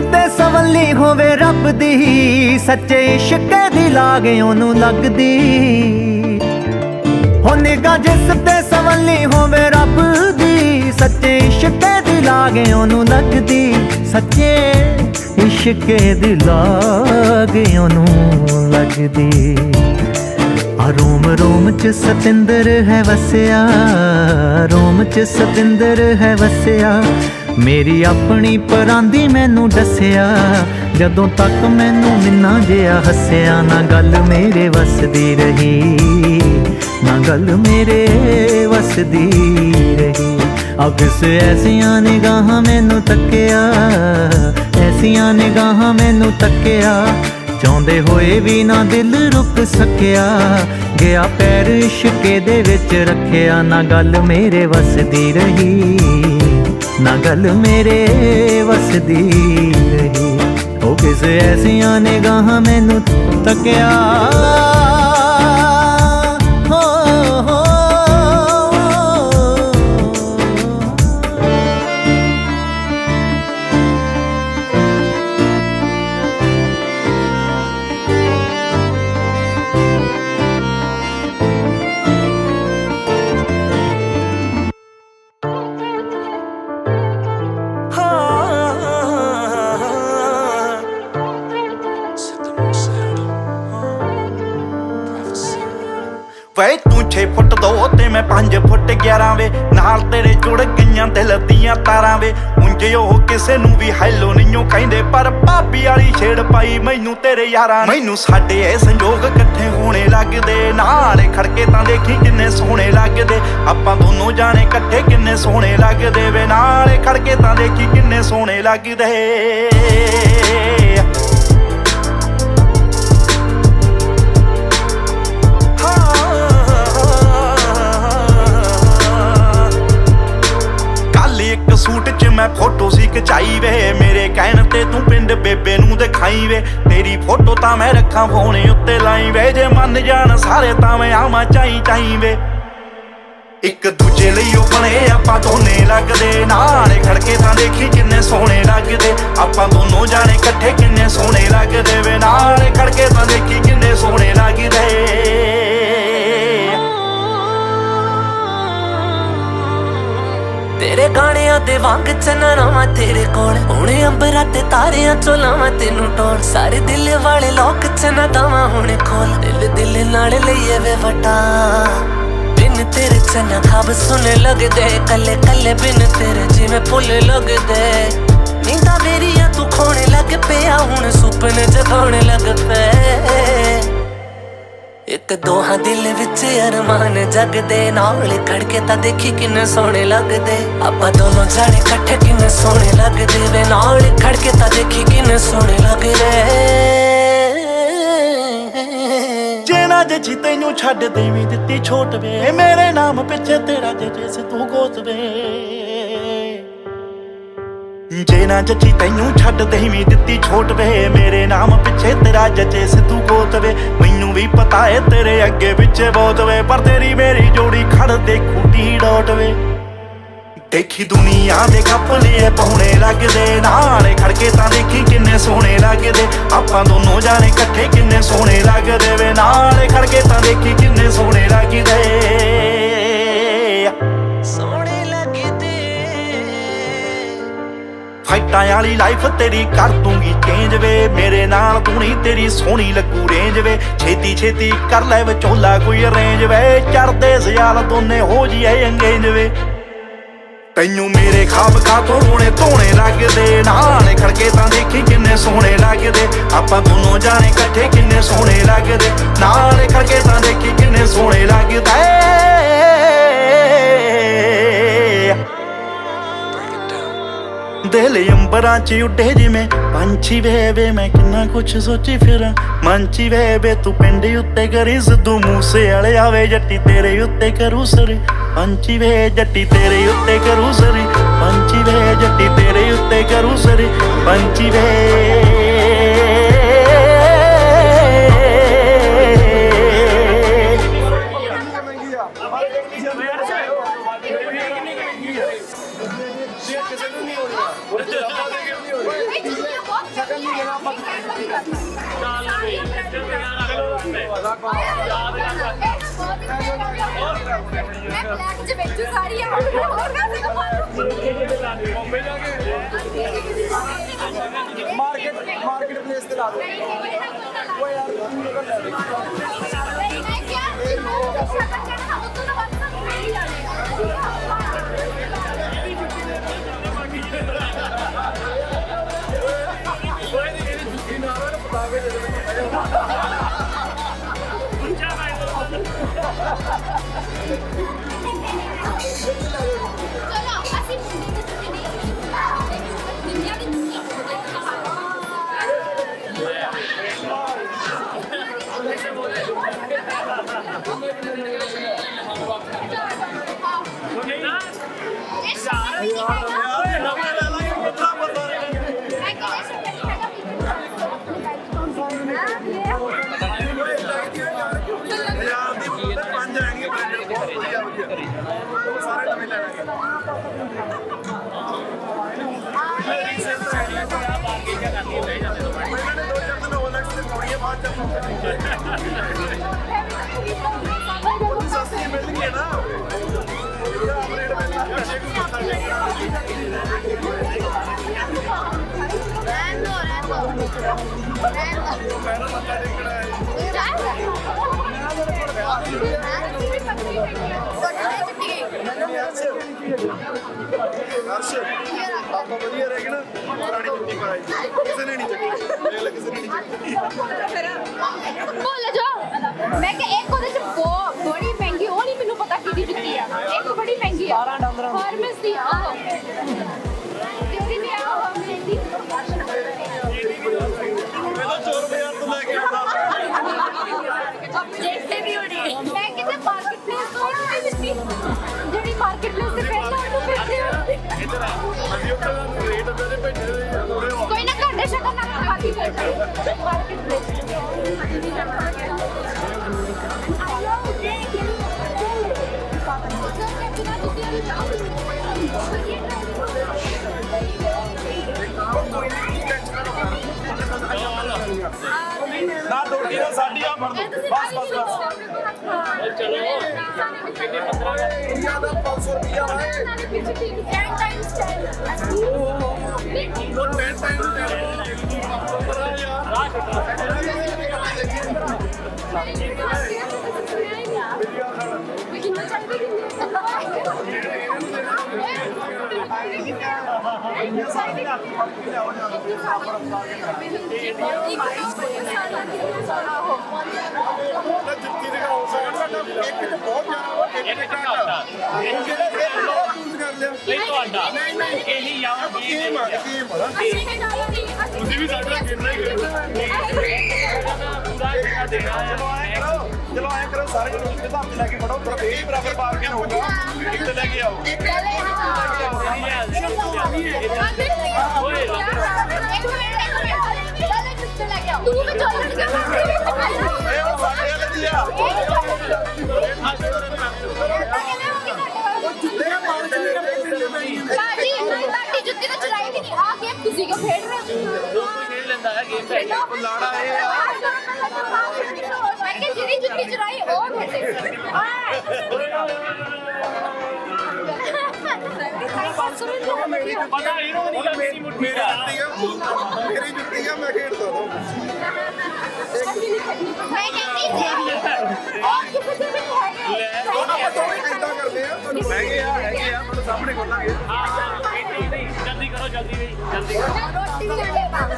Speaker 12: ते सवली होवे रब दी सच्चे इश्के दी लागे ओनू लगदी हो निगाह जिस ते सवली होवे रब दी सच्चे इश्के दी लागे ओनू लगदी सच्चे इश्के दी लागे ओनू लगदी आ रोम रोम च सतिंदर है वसिया रोम च सतिंदर है वसिया मेरी अपनी परांदी मैनू दसिया जदों तक मैनू मिन्ना जिहा हसिया ना गल मेरे वस दी रही ना गल मेरे वस दी रही अब किसे ऐसियां निगाहां मैनू तक्किया ऐसियां निगाहां मैनू तक्किया चाहुंदे होए भी ना दिल रुक सकिया गया पैर इश्के दे विच रखिया ना गल मेरे वस दी रही ना गल मेरे वस दी रही ओ किसे ऐसियां निगाहां मैनू तक्किया
Speaker 13: 6 ਫੁੱਟ 2 ਤੇ ਮੈਂ 5 ਫੁੱਟ 11 ਵੇ ਨਾਲ ਤੇਰੇ ਜੁੜ ਗਈਆਂ ਦਿਲ ਦੀਆਂ ਤਾਰਾਂ ਵੇ ਉਂਝ ਉਹ ਕਿਸੇ ਨੂੰ ਵੀ ਹੈਲੋ ਨਹੀਂਓ ਕਹਿੰਦੇ ਪਰ ਭਾਬੀ ਵਾਲੀ ਛੇੜ ਪਾਈ ਮੈਨੂੰ ਤੇਰੇ ਯਾਰਾਂ ਮੈਨੂੰ ਸਾਡੇ ਇਹ ਸੰਜੋਗ ਇਕੱਠੇ ਹੋਣੇ ਲੱਗਦੇ ਨਾਲ ਖੜਕੇ ਤਾਂ ਦੇਖੀ ਕਿੰਨੇ ਸੋਹਣੇ ਲੱਗਦੇ ਆਪਾਂ ਦੋਨੋਂ ਜਾਣੇ ਇਕੱਠੇ ਕਿੰਨੇ ਸੋਹਣੇ ਲੱਗਦੇ ਵੇ ਨਾਲ ਖੜਕੇ ਤਾਂ ਦੇਖੀ ਕਿੰਨੇ ਸੋਹਣੇ ਲੱਗਦੇ ਇੱਕ ਸੂਟ 'ਚ ਮੈਂ ਫੋਟੋ ਸੀ ਖਿਚਾਈ ਵੇ ਮੇਰੇ ਕਹਿਣ ਤੇ ਤੂੰ ਪਿੰਡ ਬੇਬੇ ਨੂੰ ਦਿਖਾਈ ਵੇ ਤੇਰੀ ਫੋਟੋ ਤਾਂ ਮੈਂ ਰੱਖਾਂ ਫੋਨ ਉੱਤੇ ਲਾਈ ਵੇ ਜੇ ਮੰਨ ਜਾਣ ਸਾਰੇ ਤਾਂ ਮੈਂ ਆਵਾਂ ਚਾਈ ਵੇ ਇੱਕ ਦੂਜੇ ਲਈ ਉਹ ਬਣੇ ਆਪਾਂ ਦੋਨੇ ਲੱਗਦੇ ਨਾਲ ਖੜਕੇ ਤਾਂ ਦੇਖੀ ਕਿੰਨੇ ਸੋਹਣੇ ਲੱਗਦੇ ਆਪਾਂ ਦੋਨੋਂ ਜਾਣੇ ਇਕੱਠੇ ਕਿੰਨੇ ਸੋਹਣੇ ਲੱਗਦੇ ਵੇ ਨਾਲ ਖੜਕੇ ਤਾਂ ਦੇਖੀ ਕਿੰਨੇ ਸੋਹਣੇ ਲੱਗਦੇ
Speaker 11: ਤੇਰੇ ਗਾਣਿਆਂ ਦੇ ਵਾਂਗ ਚੰਨਣਾ ਤੇਰੇ ਕੋਲ ਹੁਣ ਅੰਬਰਾਂ ਤੇ ਤਾਰਿਆਂ ਚੋਂ ਲਾਵਾਂ ਤੈਨੂੰ ਟੋਲ ਸਾਰੇ ਦਿਲ ਵਾਲੇ ਲੋਕ ਚੰਨਾ ਦਵਾਂ ਹੁਣ ਖੋਲ ਦਿਲ ਨਾਲ ਲਈਏ ਵੇ ਵਟਾ ਬਿਨ ਤੇਰੇ ਚੰਨਾ ਖਾਬ ਸੁਣੇ ਲੱਗਦੇ ਕੱਲੇ ਕੱਲੇ ਬਿਨ ਤੇਰੇ ਜਿਵੇਂ ਫੁੱਲ ਲੱਗਦੇ ਨੀਂਦਾਂ ਮੇਰੀਆਂ ਤੂੰ ਖੋਣੇ ਲੱਗ ਪਿਆ ਹੁਣ ਸੁਪਨੇ ਜਗਾਉਣ ਲੱਗ ਪਏ ਇੱਕ ਦੋਹਾਂ ਦਿਲ ਵਿੱਚ ਅਰਮਾਨ ਜਗਦੇ ਨਾਲ ਖੜਕੇ ਤਾਂ ਦੇਖੀ ਕਿੰਨੇ ਸੋਹਣੇ ਲੱਗਦੇ ਆਪਾਂ ਦੋਨੋਂ ਜਾਣੇ ਇਕੱਠੇ ਕਿੰਨੇ ਸੋਹਣੇ ਲੱਗਦੇ ਵੇ ਨਾਲ ਖੜਕੇ ਤਾਂ ਦੇਖੀ ਕਿੰਨੇ ਸੋਹਣੇ ਲੱਗਦੇ
Speaker 13: ਜੇ ਨਾ ਜੱਜੀ ਤੈਨੂੰ ਛੱਡ ਦੇਵੀਂ ਦਿੱਤੀ ਛੋਟ ਵੇ ਮੇਰੇ ਨਾਮ ਪਿੱਛੇ ਤੇਰਾ ਜੇ ਤੂੰ ਗੋਤ ਵੇ ਜੇ ਨਾ ਜੱਜੀ ਤੈਨੂੰ ਛੱਡ ਦੇਵੀਂ ਦਿੱਤੀ ਛੋਟ ਵੇ ਮੇਰੇ ਨਾਮ ਪਿੱਛੇ ਤੇਰਾ ਜੱਜੇ ਸਿੱਧੂ ਗੋਤ ਵੇ ਮੈਨੂੰ ਵੀ ਪਤਾ ਏ ਤੇਰੇ ਅੱਗੇ ਪਿੱਛੇ ਬਹੁਤ ਵੇ ਪਰ ਤੇਰੀ ਮੇਰੀ ਜੋੜੀ ਖੜ ਦੇ ਖੂਟੀ ਡੋਟ ਵੇ ਦੇਖੀ ਦੁਨੀਆ ਦੇ ਕੱਪੜੇ ਪਾਉਣੇ ਲੱਗਦੇ ਨਾਲ ਖੜਕੇ ਤਾਂ ਦੇਖੀ ਕਿੰਨੇ ਸੋਹਣੇ ਲੱਗਦੇ ਆਪਾਂ ਦੋਨੋਂ ਜਾਣੇ ਇਕੱਠੇ ਕਿੰਨੇ ਸੋਹਣੇ ਲੱਗਦੇ ਵੇ ਨਾਲ ਖੜਕੇ ਤਾਂ ਦੇਖੀ ਕਿੰਨੇ ਸੋਹਣੇ ਲੱਗਦੇ
Speaker 11: ਸੋਹਣੇ ਲੱਗਦੇ
Speaker 13: ਫਾਈਟਾਂ ਵਾਲੀ ਲਾਈਫ ਤੇਰੀ ਕਰ ਦੂੰਗੀ ਚੇਂਜ ਵੇ ਮੇਰੇ ਨਾਲ ਤੂੰ ਨਹੀਂ ਤੇਰੀ ਸੋਹਣੀ ਲੱਗੂ ਰੇਂਜ ਵੇ ਛੇਤੀ ਛੇਤੀ ਕਰ ਲੈ ਵਿਚੋਲਾ ਕੋਈ ਅਰੇਂਜ ਵੇ ਚੜਦੇ ਸਿਆਲ ਦੋਨੇ ਹੋ ਜੀਏ ਅੰਗੇਜ ਵੇ ਤੈਨੂੰ ਮੇਰੇ ਖਾਬ ਕਾਤੋਂ ਰੋਣੇ ਧੋਣੇ ਲੱਗਦੇ ਨਾਲ ਖੜਕੇ ਤਾਂ ਦੇਖੀ ਕਿੰਨੇ ਸੋਹਣੇ ਲੱਗਦੇ ਆਪਾਂ ਦੋਨੋਂ ਜਾਣੇ ਇਕੱਠੇ ਕਿੰਨੇ ਸੋਹਣੇ ਲੱਗਦੇ ਨਾਲ ਖੜਕੇ ਤਾਂ ਦੇਖੀ ਕਿੰਨੇ ਸੋਹਣੇ ਲੱਗਦੇ ਦਿਲ ਅੰਬਰਾਂ 'ਚ ਉੱਡੇ ਜਿਵੇਂ ਪੰਛੀ ਵੇ ਮੈਂ ਕਿੰਨਾ ਕੁਛ ਸੋਚੀ ਫਿਰਾਂ ਮੰਚੀ ਵੇ ਤੂੰ ਪਿੰਡ ਉੱਤੇ ਕਰੀ ਸਿੱਧੂ ਮੂਸੇ ਵਾਲੇ ਆਵੇ ਜੱਟੀ ਤੇਰੇ ਉੱਤੇ ਕਰੂ ਸਰੀ ਪੰਛੀ ਵੇ ਜੱਟੀ ਤੇਰੇ ਉੱਤੇ ਕਰੂ ਸਰੀ ਪੰਛੀ ਵੇ ਜੱਟੀ ਤੇਰੇ ਉੱਤੇ ਕਰੂ ਸਰੀ ਪੰਛੀ ਵੇ
Speaker 7: मार्केट प्लेस पे ला दो वो यार ਹਰਸ਼ ਆਪਾਂ ਵਧੀਆ ਰਹਿ ਗਏ ਨਾ ਪੁਰਾਣੀ ਜੁੱਤੀ ਪਾਈ ਕਿਸੇ ਨੇ ਨਹੀਂ ਚੱਕੀ ਦੇਖ ਕਿਸੇ ਨੇ ਨਹੀਂ ਚੱਕੀ
Speaker 3: ਭੁੱਲ ਜਾ ਮੈਂ ਕਿ ਇੱਕ ਉਹਦੇ ਚ ਬੜੀ ਮਹਿੰਗੀ ਉਹ ਨਹੀਂ ਮੈਨੂੰ ਪਤਾ ਕਿਹਦੀ ਜੁੱਤੀ ਆ ਇੱਕ ਬੜੀ ਮਹਿੰਗੀ ਆ ਫਾਰਮਸ ਦੀ ਆਹੋ ਤੇਰੀ ਵੀ ਆਹੋ ਮੇਰੀ
Speaker 7: ਇਹਦਾ ਚੋਰ ਬਾਜ਼ਾਰ ਤੋਂ ਲੈ ਕੇ ਆਉਂਦਾ
Speaker 3: ਦੇਖਦੇ ਵੀ ਹੋਣੀ ਮੈਂ ਕਿਤੇ ਮਾਰਕੀਟ ਪਲੇਸ ਤੋਂ ਨਹੀਂ ਦਿੱਤੀ ਜਿਹੜੀ ਮਾਰਕੀਟ ਪਲੇਸ ਤੇ ਪਹਿਲਾਂ ਉਹਨੂੰ ਫਿਰਦੇ
Speaker 7: ਇੱਧਰ ਆ ਅਸੀਂ ਉੱਤੇ ਰੇਟ ਦੇ ਭੇਜੇ
Speaker 3: ਕੋਈ ਨਾ ਘੰਟੇ ਸ਼ਕਲ ਨਾ ਬਾਕੀ ਕਰ ਮਾਰਕੀਟ ਪਲੇਸ
Speaker 7: ਨਾ ਦੋਟੀ ਨਾ ਸਾਡੀ ਆ ਫੜ ਦੋ ਬਸ ਬਸ ਬਸ
Speaker 6: ਚਲੋ ਕਿੰਨੇ 15
Speaker 7: ਇੰਡੀਆ ਦਾ 500 ਰੁਪਿਆ ਹੈ ਉਹ 10 ਟਾਈਮਸ ਜੁੱਤੀ ਦੇ ਹੋ ਸਕਦਾ ਇੱਕ ਤੇ ਬਹੁਤ ਜ਼ਿਆਦਾ ਇੱਕ ਘਾਟਾ ਜਿਹੜੇ ਫਿਰ ਚੂਜ਼ ਕਰ ਲਿਆ
Speaker 6: ਨਹੀਂ ਤੁਹਾਡਾ ਨਹੀਂ ਇਹੀ ਯਾਰ
Speaker 7: ਗੇਮ ਆ ਤੁਸੀਂ ਵੀ ਸਾਡਾ ਖੇਡਣਾ ਹੀ ਚਲੋ ਐ ਕਰੋ ਸਾਰੇ ਜਣੇ ਇੱਕ ਧਾਰ ਤੇ ਲੈ ਕੇ ਫੜੋ ਪਰ ਇਹ ਬਰਾਬਰ ਬਾਰਗੇਨ ਹੋਊਗਾ ਇੱਕ ਤੇ ਲੈ ਕੇ ਆਓ
Speaker 3: ਤੂੰ ਵੀ ਚੱਲ
Speaker 7: ਇਹ ਹੁਣ ਸਾਡੇ ਵਾਲੇ ਦੀ ਆ
Speaker 3: ਬਾਜੀ ਬਾਟੀ ਜੁੱਤੀ ਤਾਂ ਚਲਾਈ ਵੀ ਨਹੀਂ ਆ ਗੇਮ ਤੁਸੀਂ ਕਿਉਂ ਖੇਡ ਰਹੇ ਹੋ
Speaker 6: ਕੋਈ ਖੇਡ ਲੈਂਦਾ ਹੈ ਗੇਮ ਤੇ
Speaker 7: ਲਾੜਾ ਇਹ ਆ
Speaker 3: ਮੈਂ ਕਿ ਜਿਹੜੀ ਜੁੱਤੀ ਚਲਾਈ ਉਹ ਖੇਡੇ
Speaker 6: ਪਤਾ ਇਹਨੂੰ ਨਹੀਂ ਗੱਲ ਮੇਰੀ ਮੁੱਠੀ
Speaker 7: ਮੇਰੀ ਜੁੱਤੀ ਆ ਮੈਂ ਖੇਡਦਾ ਹਾਂ
Speaker 3: ਮੈਂ ਕਹਿੰਦੀ ਸੀ ਉਹ ਕਿਸੇ ਦੇ ਵੀ ਹੈਗੇ
Speaker 7: ਆਪਾਂ ਦੋਵੇਂ ਕਿੱਦਾਂ ਕਰਦੇ ਆ ਤੁਹਾਨੂੰ ਹੈਗੇ ਆ ਤੁਹਾਨੂੰ ਸਾਹਮਣੇ ਖੋਲਾਂਗੇ
Speaker 6: ਜਲਦੀ ਕਰੋ ਜਲਦੀ ਵੀ ਜਲਦੀ
Speaker 3: ਰੋਟੀ ਵੀ ਲੈ ਪਾਉਂਦਾ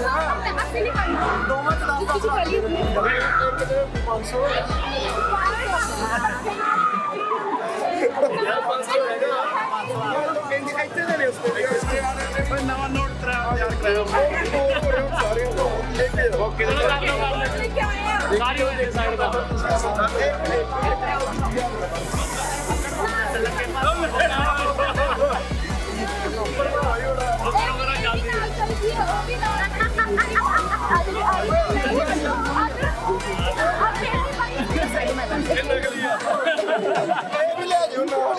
Speaker 3: ਅਸੀਂ ਨਹੀਂ ਕਰਨਾ
Speaker 7: ਦੋਵਾਂ ਚ 10 ਇੱਕ ਦੇ 500 ਇੱਥੇ ਦੇ ਨੇ ਉਸ ਤੇ ਨਵਾਂ ਨੋਟ ਤਿਆਰ ਕਰਾਇਆ ਸਾਰੇ ਓਕੇ
Speaker 6: ਸਾਰੀ ਹੋਏ ਸਾਈਡ ਦਾ
Speaker 7: ਇਹ ਵੀ ਲੈ ਜਾਓ ਨਾਲ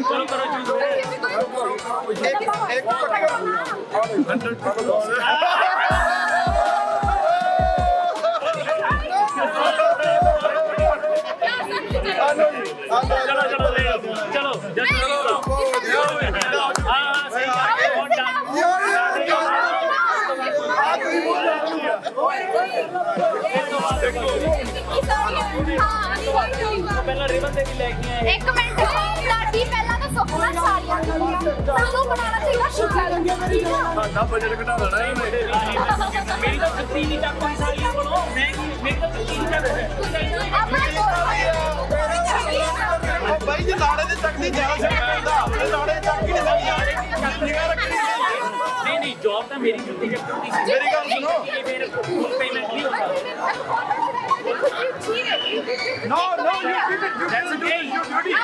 Speaker 6: ਚਲੋ ਕਰੋ ਚੂਜ਼
Speaker 7: ਇੱਕ ਪੱਕਾ
Speaker 6: 100 ਚਲੋ ਜਲਦੀ ਕਰੋ ਹਾਂ ਸਹੀ ਹੁਣ ਡਨ ਪਹਿਲਾਂ ਰਿਬਨ ਤੇ ਵੀ ਲੈ ਕੇ ਆਏ
Speaker 3: ਇੱਕ ਮਿੰਟ ਲਾਡੀ ਪਹਿਲਾਂ ਤਾਂ ਸੁਪਨਾ ਸਾਰੀਆਂ ਸਾਨੂੰ ਬਣਾਉਣਾ ਚਾਹੀਦਾ ਸ਼ੁਕਰ
Speaker 7: ਸਾਡਾ ਬਜਟ ਘਟਾ ਦੇਣਾ
Speaker 6: ਮੇਰੀ ਤਾਂ ਜੁੱਤੀ ਨਹੀਂ ਚੱਕ ਕੋਈ ਸਾਲੀਆਂ ਕੋਲੋਂ ਮੇਰੀ ਤਾਂ ਜੁੱਤੀ ਨਹੀਂ ਚੱਕ
Speaker 7: ਬਾਈ ਜੀ ਲਾੜੇ ਦੇ ਚੱਕ ਦੀ ਜ਼ਿਆਦਾ ਸਕਦਾ ਆਪਣੇ ਲਾੜੇ ਚੱਕ ਹੀ ਨਹੀਂ ਨਿਗਾਹ ਰੱਖਣੀ
Speaker 6: ਨਹੀਂ ਜੌਬ ਤਾਂ ਮੇਰੀ ਜੁੱਤੀ ਚੱਕਦੀ ਸੀ
Speaker 7: ਮੇਰੀ ਗੱਲ ਸੁਣੋ
Speaker 6: ਮੇਰੇ ਕੋਲ ਪੇਮੈਂਟ ਨਹੀਂ ਹੁੰਦਾ
Speaker 7: No, you did it.
Speaker 6: That's okay.
Speaker 7: You did it.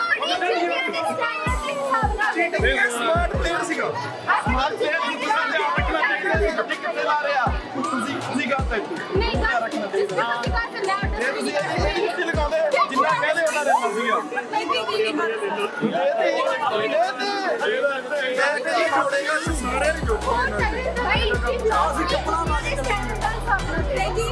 Speaker 7: Smart player ਸੀਗਾ smart player ਦੀ ਤੁਸੀਂ ਜਾ ਰੱਖਣਾ ਚਾਹੀਦਾ ਸੀ ਕਿੱਥੇ ਲਾ ਰਿਹਾ ਤੁਸੀਂ ਕਹਤਾ
Speaker 3: ਨਹੀਂ ਤਾਂ ਜਿਸ ਤਰ੍ਹਾਂ ਦੀ ਬਾਤ ਨਾ
Speaker 7: ਇਹ ਤੁਸੀਂ ਇਹ ਨਹੀਂ ਲਗਾਉਂਦੇ ਜਿੰਨਾ ਕਹਦੇ ਉਹਨਾਂ ਦੇ ਸੀਗਾ ਇਹ ਜੋੜੇਗਾ ਸਾਰੇ ਨਹੀਂ ਜੋੜੇਗਾ
Speaker 3: ਭਾਈ ਅਸੀਂ ਚੱਪਲਾਂ ਮਾਰ ਕੇ ਨਹੀਂ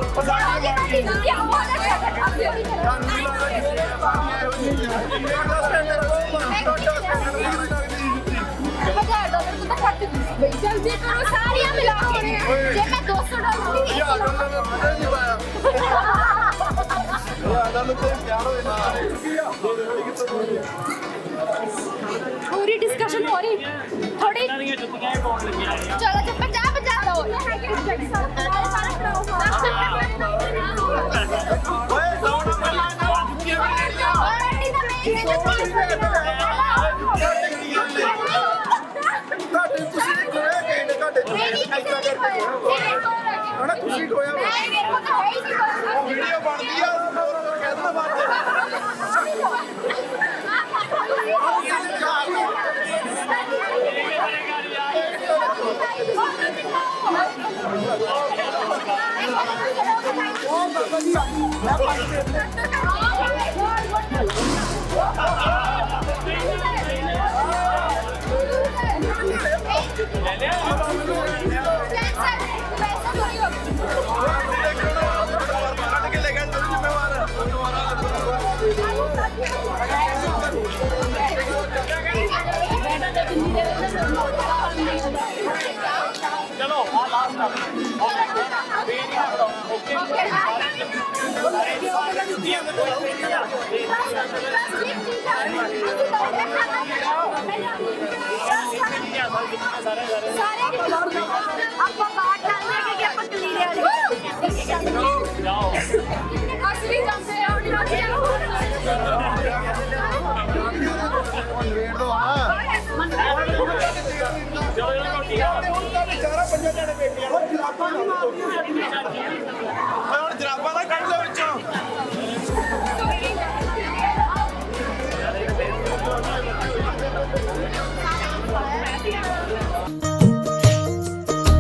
Speaker 3: $1000 ਤਾਂ ਖਰਚ ਬਈ ਜਲਦੀ ਕਰੋ ਸਾਰੀਆਂ ਮਿਲਾ ਕੇ ਜੇ ਮੈਂ $200 ਦੀ
Speaker 7: $1000 ਮੈਂ ਨਹੀਂ ਪਾਇਆ ਸਾਨੂੰ ਤੇ ਪਿਆਰ ਹੋਏ ਨਾ
Speaker 3: पूरी डिस्कशन हो रही थोड़ी
Speaker 6: ਜੁੱਤੀਆਂ ਹੀ ਪਾਉਣ ਲੱਗੀਆਂ ਆ
Speaker 3: चलो जब 50 लो
Speaker 7: ਤੁਹਾਡੇ ਤੁਸੀਂ ਖੋਇਆ ਕਿਸੇ ਨੇ ਤੁਹਾਡੇ ਹਣਾ ਤੁਸੀਂ ਖੋਇਆ ਵੀਡੀਓ ਬਣਦੀ ਆ ਹੋਰ ਕਹਿ ਦਿੰਦਾ ਬਾਅਦ
Speaker 6: ਚਲੋ ਆ ਲਾਸਟ
Speaker 3: ਆਪਾਂ ਬਾਤ ਚੱਲਦੇ ਕਿ ਆਪਾਂ ਕਲੀਰੇ ਵਾਲੇ
Speaker 6: ਜਾਓ
Speaker 3: ਅਸਲੀ ਜਾਂਦੇ ਆ
Speaker 7: ਹੁਣ ਜਰਾਬਾਂ ਦਾ ਕੱਢ ਲਓ ਵਿੱਚੋਂ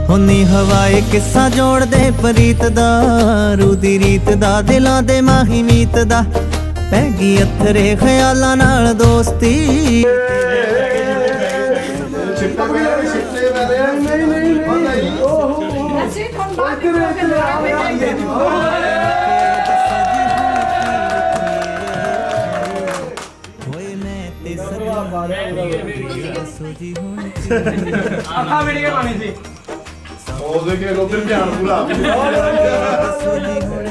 Speaker 12: ਹੁੰਨੀ ਹਵਾਏ ਕਿੱਸਾ ਜੋੜਦੇ ਪ੍ਰੀਤ ਦਾ ਰੂਦੀ ਰੀਤ ਦਾ ਦਿਲਾਂ ਦੇ ਮਾਹੀ ਮੀਤ ਦਾ ਪੈ ਗਈ ਅਥਰੇ ਖਿਆਲਾਂ ਨਾਲ ਦੋਸਤੀ ਹੋਏ ਮੈਂ ਤੇ ਦੱਸੋ ਜੀ ਹੁਣ
Speaker 6: ਆਪਾਂ ਵੀਡੀਓ ਪਾਣੀ ਸੀ
Speaker 7: ਉਹਦੇ ਕੇ ਉਧਰ ਧਿਆਨ ਪੂਰਾ
Speaker 12: ਦੱਸੋ ਜੀ ਹੁਣ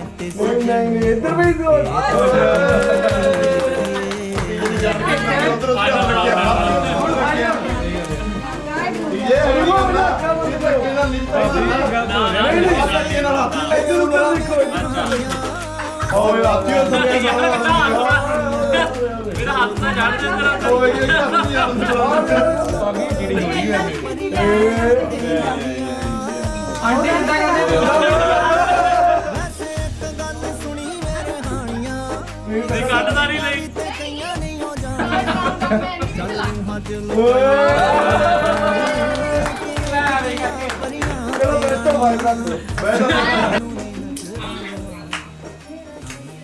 Speaker 12: ਕੀ
Speaker 7: ਨਹੀਂ ਇੱਧਰ ਵੀ
Speaker 6: ਮੇਰਾ ਹੱਥ ਤਾਂ ਜੜ ਦੇ ਅੰਦਰ ਆਂਟੀ ਹੱਥਾਂ ਕਰਦੇ ਨਹੀਂ ਕੱਢਦਾ ਨਹੀਂ ਲਈ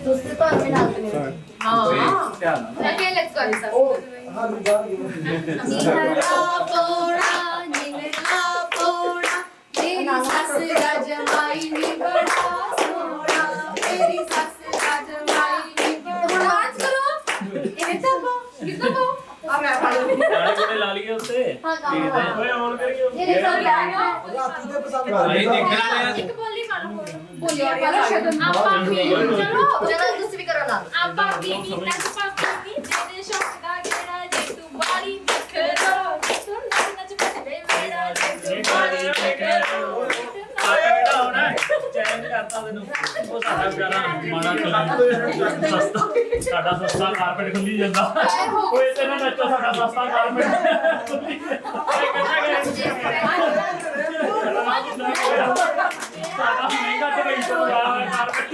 Speaker 3: दोस्तों तो हमें डालते हैं हाँ ओके लेट्स गो सर नीला पोड़ा तेरी सास राजमाई नी बड़ा सोना तेरी सास राजमाई नी बड़ा डांस करो ये तो अब मैं पढ़
Speaker 6: ਨਾਲੇ ਲਾ ਲਈਏ ਉੱਤੇ ਓਏ ਆਨ ਕਰਕੇ
Speaker 3: ये सब लाएगा
Speaker 4: ਨਹੀਂ ਦੇਖਣਾ
Speaker 3: एक बोली मारो बोली मारो आपा भी चलो चलो दूसरी करो ना आपा भी नच पापा भी तेरे शौक दा गेड़ा जे तू बारी निखरो सुन नच पछले मेरा जे तू बारी निखरो
Speaker 6: ਚੈलेंज ਕਰਤਾ ਤੈਨੂੰ ਉਹ ਸਾਡਾ ਪਿਆਰਾ ਮਾੜਾ ਸਸਤਾ ਸਾਡਾ ਸਸਤਾ ਕਾਰਪੇਟ ਖੁੱਲੀ ਜਾਂਦਾ ਓਏ ਤੇ ਨਾ ਨੱਚੋ ਸਾਡਾ ਸਸਤਾ ਕਾਰਪੇਟ ਸਾਡਾ ਮਹਿੰਗਾ ਤੇ ਗਈ ਤੋਂ ਕਾਰਪੇਟ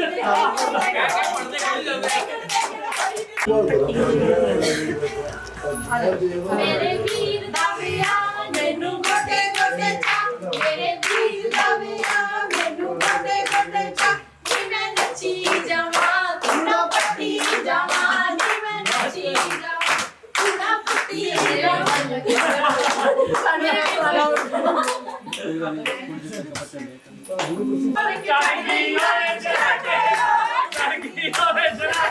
Speaker 3: मेरे वीर दा विआह मैनू गोटे गोटे चा मेरे वीर दा विआह मैनू गोटे गोटे चा नी मैं नची जावा तूड़ा पट्टी जावा नी मैं नची जावा तूड़ा पट्टी जावा
Speaker 6: ਚਾਹੀ ਹੋਵੇ ਜਰਾ